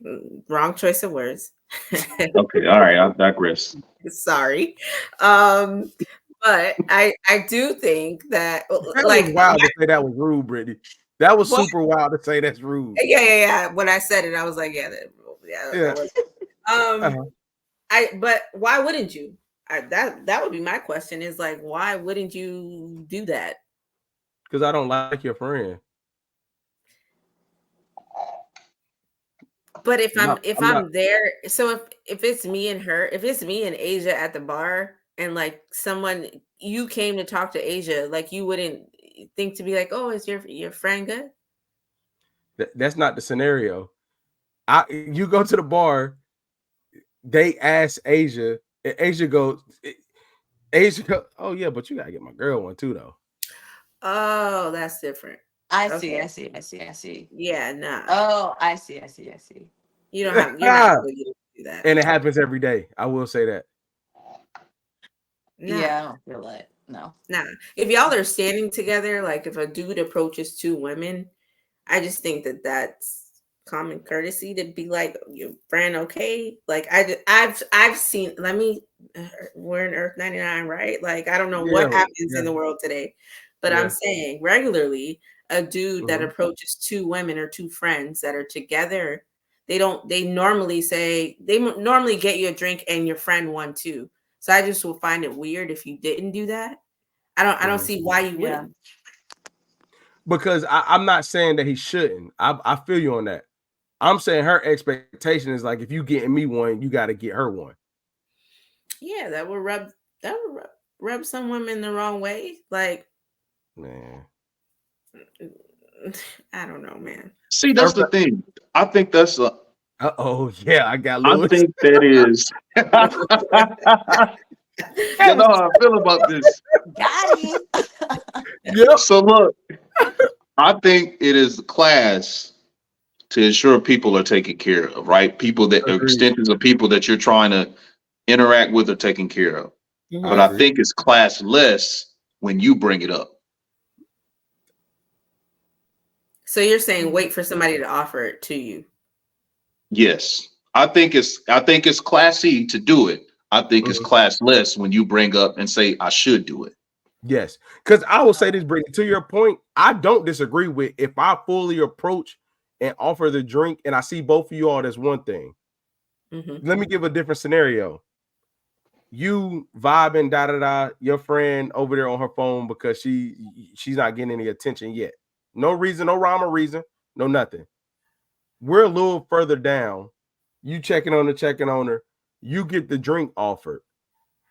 wrong choice of words. Okay, all right, I digress. Sorry. But I do think that like was wild to say that was rude, Brittany. That was super wild to say that's rude. Yeah. When I said it, I was like, yeah. But why wouldn't you? That would be my question. Is like, why wouldn't you do that? Because I don't like your friend. But if I'm there, so if it's me and her, if it's me and Asia at the bar, and like you came to talk to Asia, like you wouldn't think to be like, oh, is your friend good? That's not the scenario. You go to the bar, they ask Asia, and Asia goes, oh yeah, but you gotta get my girl one too, though. Oh, that's different. I see. Yeah, nah. Oh, I see. You don't have to do that. And it happens every day. I will say that. Nah. Yeah, I don't feel that. No. Nah. If y'all are standing together, like if a dude approaches two women, I just think that's common courtesy to be like, your friend, okay? Like I've seen. We're in Earth 99, right? Like I don't know what happens in the world today, but I'm saying regularly a dude that approaches two women or two friends that are together, they normally get you a drink and your friend one too. So I just will find it weird if you didn't do that. I don't see why you wouldn't. Because I'm not saying that he shouldn't. I feel you on that. I'm saying her expectation is like, if you getting me one, you got to get her one. Yeah, that would rub some women the wrong way. Like, man, I don't know, man. See, that's the thing. I think that's a. Uh-oh, yeah, I got I Lewis. think that is. You know how I feel about this. Got him. Yep. So look, I think it is class to ensure people are taken care of, right? People that are Agreed. extensions of people that you're trying to interact with are taken care of. But I think it's classless when you bring it up. So you're saying wait for somebody to offer it to you? Yes. I think it's classy to do it. I think it's classless when you bring up and say I should do it. Yes, because I will say this, Brittany, to your point, I don't disagree with if I fully approach and offer the drink and I see both of you all, that's one thing. Let me give a different scenario. You vibing, da-da-da, your friend over there on her phone because she's not getting any attention yet. No reason, no rhyme or reason, no nothing. We're a little further down. You checking on her. You get the drink offered.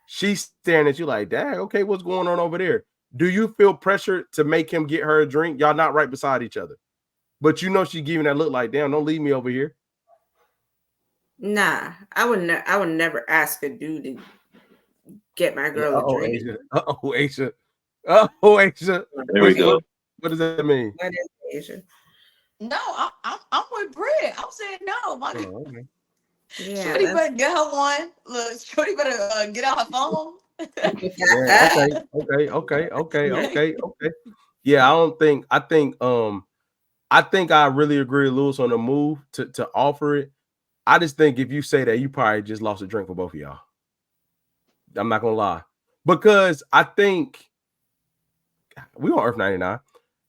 She's staring at you like, dang, okay, what's going on over there? Do you feel pressure to make him get her a drink? Y'all not right beside each other. But you know she's giving that look like, damn, don't leave me over here. Nah, I would never ask a dude to get my girl a drink. Asia. Asia. There we go. What does that mean? What is Asia? No, I'm with Britt. I'm saying no. My Okay. Yeah, Shorty better get her one. Look, Shorty better get out her phone. Yeah, okay. Yeah, I think I really agree with Lewis on the move to offer it. I just think if you say that, you probably just lost a drink for both of y'all. I'm not gonna lie. Because I think we on Earth 99.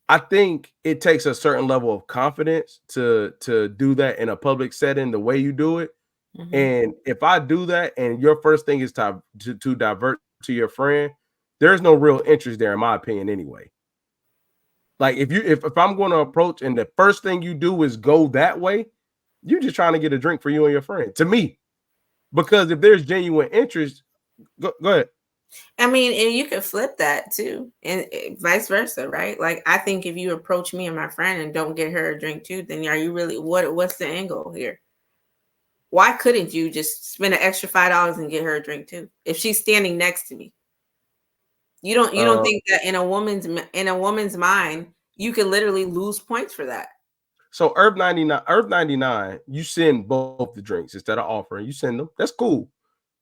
I think it takes a certain level of confidence to do that in a public setting, the way you do it. And if I do that and your first thing is to divert to your friend, there's no real interest there, in my opinion, anyway. Like if I'm going to approach and the first thing you do is go that way, you're just trying to get a drink for you and your friend, to me. Because if there's genuine interest, go ahead. I mean, and you could flip that too, and vice versa, right? Like, I think if you approach me and my friend and don't get her a drink too, then are you really what's the angle here? Why couldn't you just spend an extra $5 and get her a drink too if she's standing next to me? You don't think that in a woman's mind you could literally lose points for that? So Earth 99, you send both the drinks instead of offering. You send them. That's cool.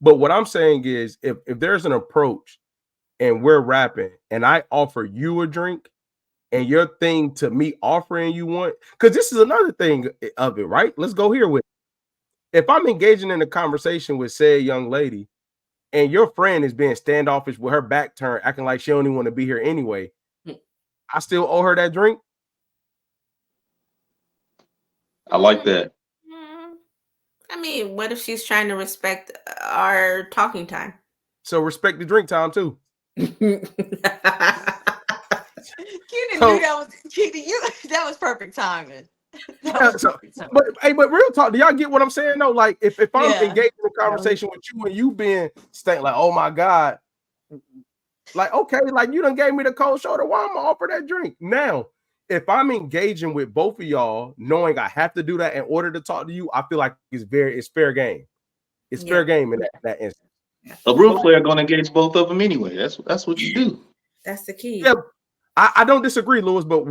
But what I'm saying is, if there's an approach and we're rapping and I offer you a drink and your thing to me offering you one, because this is another thing of it, right? Let's go here with it. If I'm engaging in a conversation with said young lady and your friend is being standoffish with her back turned, acting like she don't even want to be here anyway, I still owe her that drink. I like that. I mean, what if she's trying to respect our talking time? So respect the drink time too. Keenan knew that was perfect timing. But real talk, do y'all get what I'm saying? No, like if I'm engaged in a conversation with you and you being stank, like, oh my God, like, okay, like you done gave me the cold shoulder, why I'm gonna offer that drink? Now, if I'm engaging with both of y'all, knowing I have to do that in order to talk to you, I feel like it's fair game. It's fair game in that instance. A real player gonna engage both of them anyway. That's what you do. That's the key. Yeah, I don't disagree, Lewis, but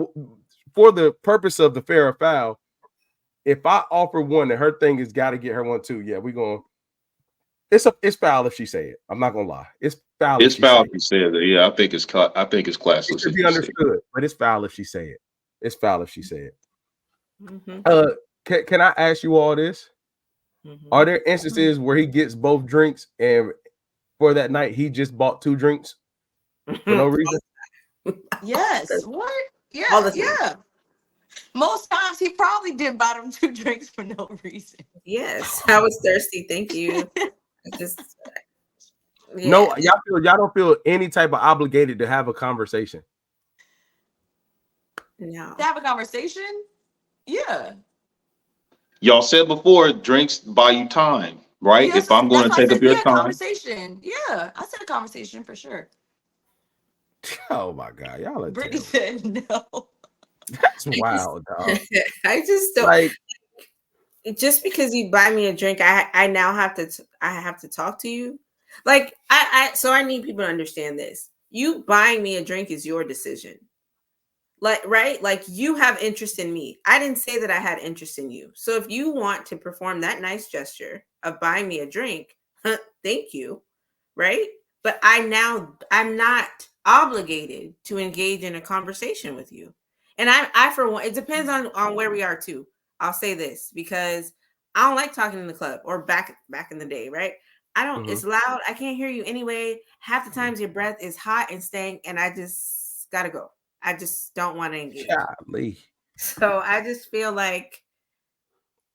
for the purpose of the fair or foul, if I offer one and her thing is got to get her one too, yeah, we going. It's foul if she say it. I'm not gonna lie. It's foul. It's foul if she says it. Yeah, I think it's classless. It should be understood, but it's foul if she say it. It's foul if she say it. Can I ask you all this? Are there instances where he gets both drinks and for that night he just bought 2 drinks for no reason? Yes. What? Yeah. Most times he probably did buy them 2 drinks for no reason. Yes, I was thirsty. Thank you. No, y'all don't feel any type of obligated to have a conversation. No. To have a conversation? Yeah. Y'all said before, drinks buy you time, right? Yes, if I'm going to take up your time. Conversation. Yeah, I said a conversation for sure. Oh my God, y'all are Brittany said no. That's wild, dog. I just don't Like, just because you buy me a drink, I now have to talk to you. Like I need people to understand this. You buying me a drink is your decision. Like, right? Like, you have interest in me. I didn't say that I had interest in you. So if you want to perform that nice gesture of buying me a drink, thank you. Right? But I'm not obligated to engage in a conversation with you. And I for one, it depends on where we are too. I'll say this because I don't like talking in the club or back in the day, right? I don't, it's loud. I can't hear you anyway. Half the times your breath is hot and stank, and I just gotta go. I just don't want to engage. golly. So I just feel like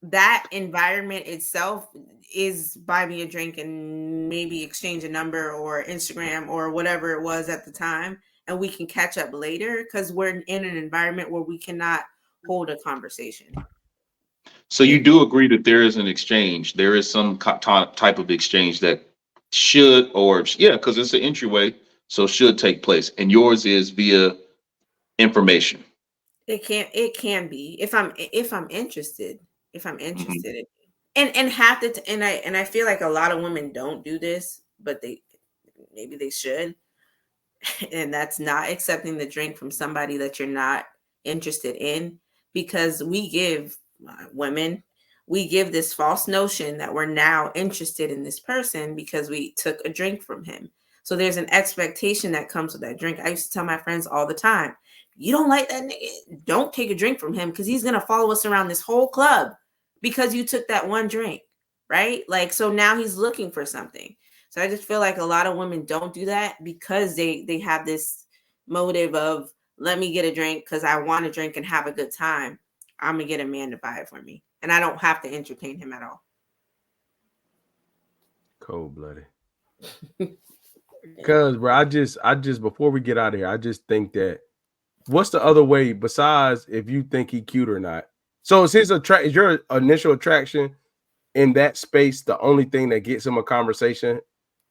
that environment itself is buy me a drink and maybe exchange a number or Instagram or whatever it was at the time, and we can catch up later because we're in an environment where we cannot hold a conversation. So you do agree that there is an exchange. There is some type of exchange that should, or yeah, because it's an entryway, so should take place. And yours is via information. It can be if I'm interested. If I'm interested Mm-hmm. and have to and I feel like a lot of women don't do this, but maybe they should. And that's not accepting the drink from somebody that you're not interested in, because we give women, we give this false notion that we're now interested in this person because we took a drink from him. So there's an expectation that comes with that drink. I used to tell my friends all the time, you don't like that nigga, don't take a drink from him because he's going to follow us around this whole club because you took that one drink, right? Like, so now he's looking for something. So I just feel like a lot of women don't do that because they have this motive of, let me get a drink because I want to drink and have a good time. I'm going to get a man to buy it for me. And I don't have to entertain him at all. Cold-blooded. Because, bro, I just, before we get out of here, I just think that what's the other way besides if you think he cute or not? So is your initial attraction in that space the only thing that gets him a conversation?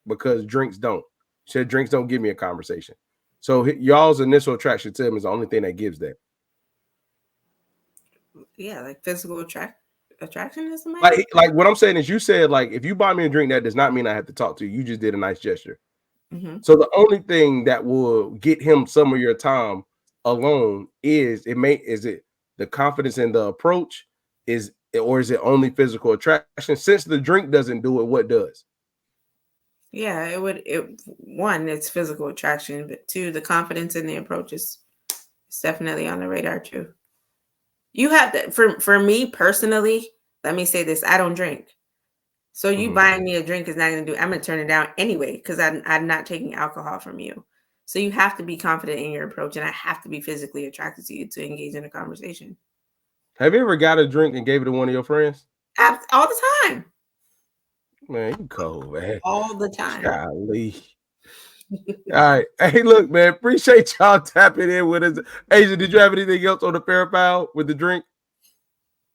Because drinks don't. Said drinks don't give me a conversation. So y'all's initial attraction to him is the only thing that gives that. Yeah, like physical attraction is the main. Like what I'm saying is, you said like if you buy me a drink, that does not mean I have to talk to you. You just did a nice gesture. Mm-hmm. So the only thing that will get him some of your time alone is it the confidence in the approach, or is it only physical attraction? Since the drink doesn't do it, what does? Yeah, one, it's physical attraction, but two, the confidence in the approach is definitely on the radar too. You have to, for me personally, let me say this, I don't drink. So you buying me a drink is not going to do, I'm going to turn it down anyway, because I'm not taking alcohol from you. So you have to be confident in your approach, and I have to be physically attracted to you to engage in a conversation. Have you ever got a drink and gave it to one of your friends? All the time. Man, you cold, man. All the time. Golly. All right. Hey, look, man, appreciate y'all tapping in with us. Asia, did you have anything else on the fair foul with the drink?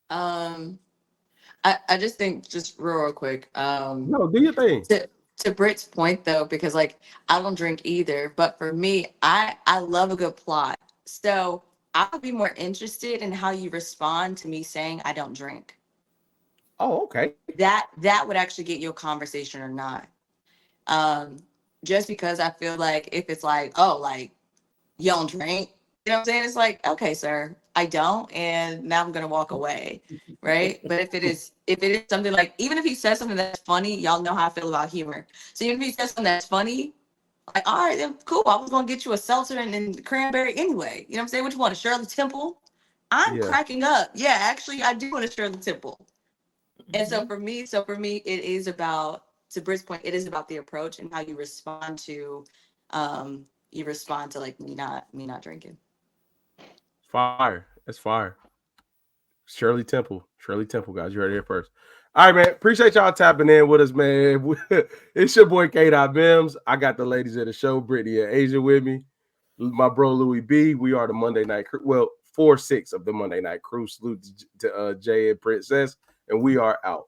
I just think, just real quick. No, do your thing. To Britt's point though, because like I don't drink either, but for me, I love a good plot. So I would be more interested in how you respond to me saying I don't drink. Oh, okay. That would actually get you a conversation or not. Just because I feel like if it's like, oh, like you don't drink, you know what I'm saying? It's like, okay, sir, I don't, and now I'm gonna walk away, right? But if it is something like, even if he says something that's funny, y'all know how I feel about humor. So even if he says something that's funny, like, all right, then cool. I was gonna get you a seltzer and cranberry anyway. You know what I'm saying? Which one? A Shirley Temple? I'm cracking up. Yeah, actually, I do want a Shirley Temple. And so for me, it is about, to Britt's point, it is about the approach and how you respond to like me not drinking. Fire. That's fire. Shirley Temple, guys. You heard it here first. All right, man. Appreciate y'all tapping in with us, man. It's your boy K.Bims. I got the ladies of the show, Brittany and Asia, with me. My bro Louis B. We are the Monday night crew. Well, 4-6 of the Monday night crew. Salute to Jay and Princess, and we are out.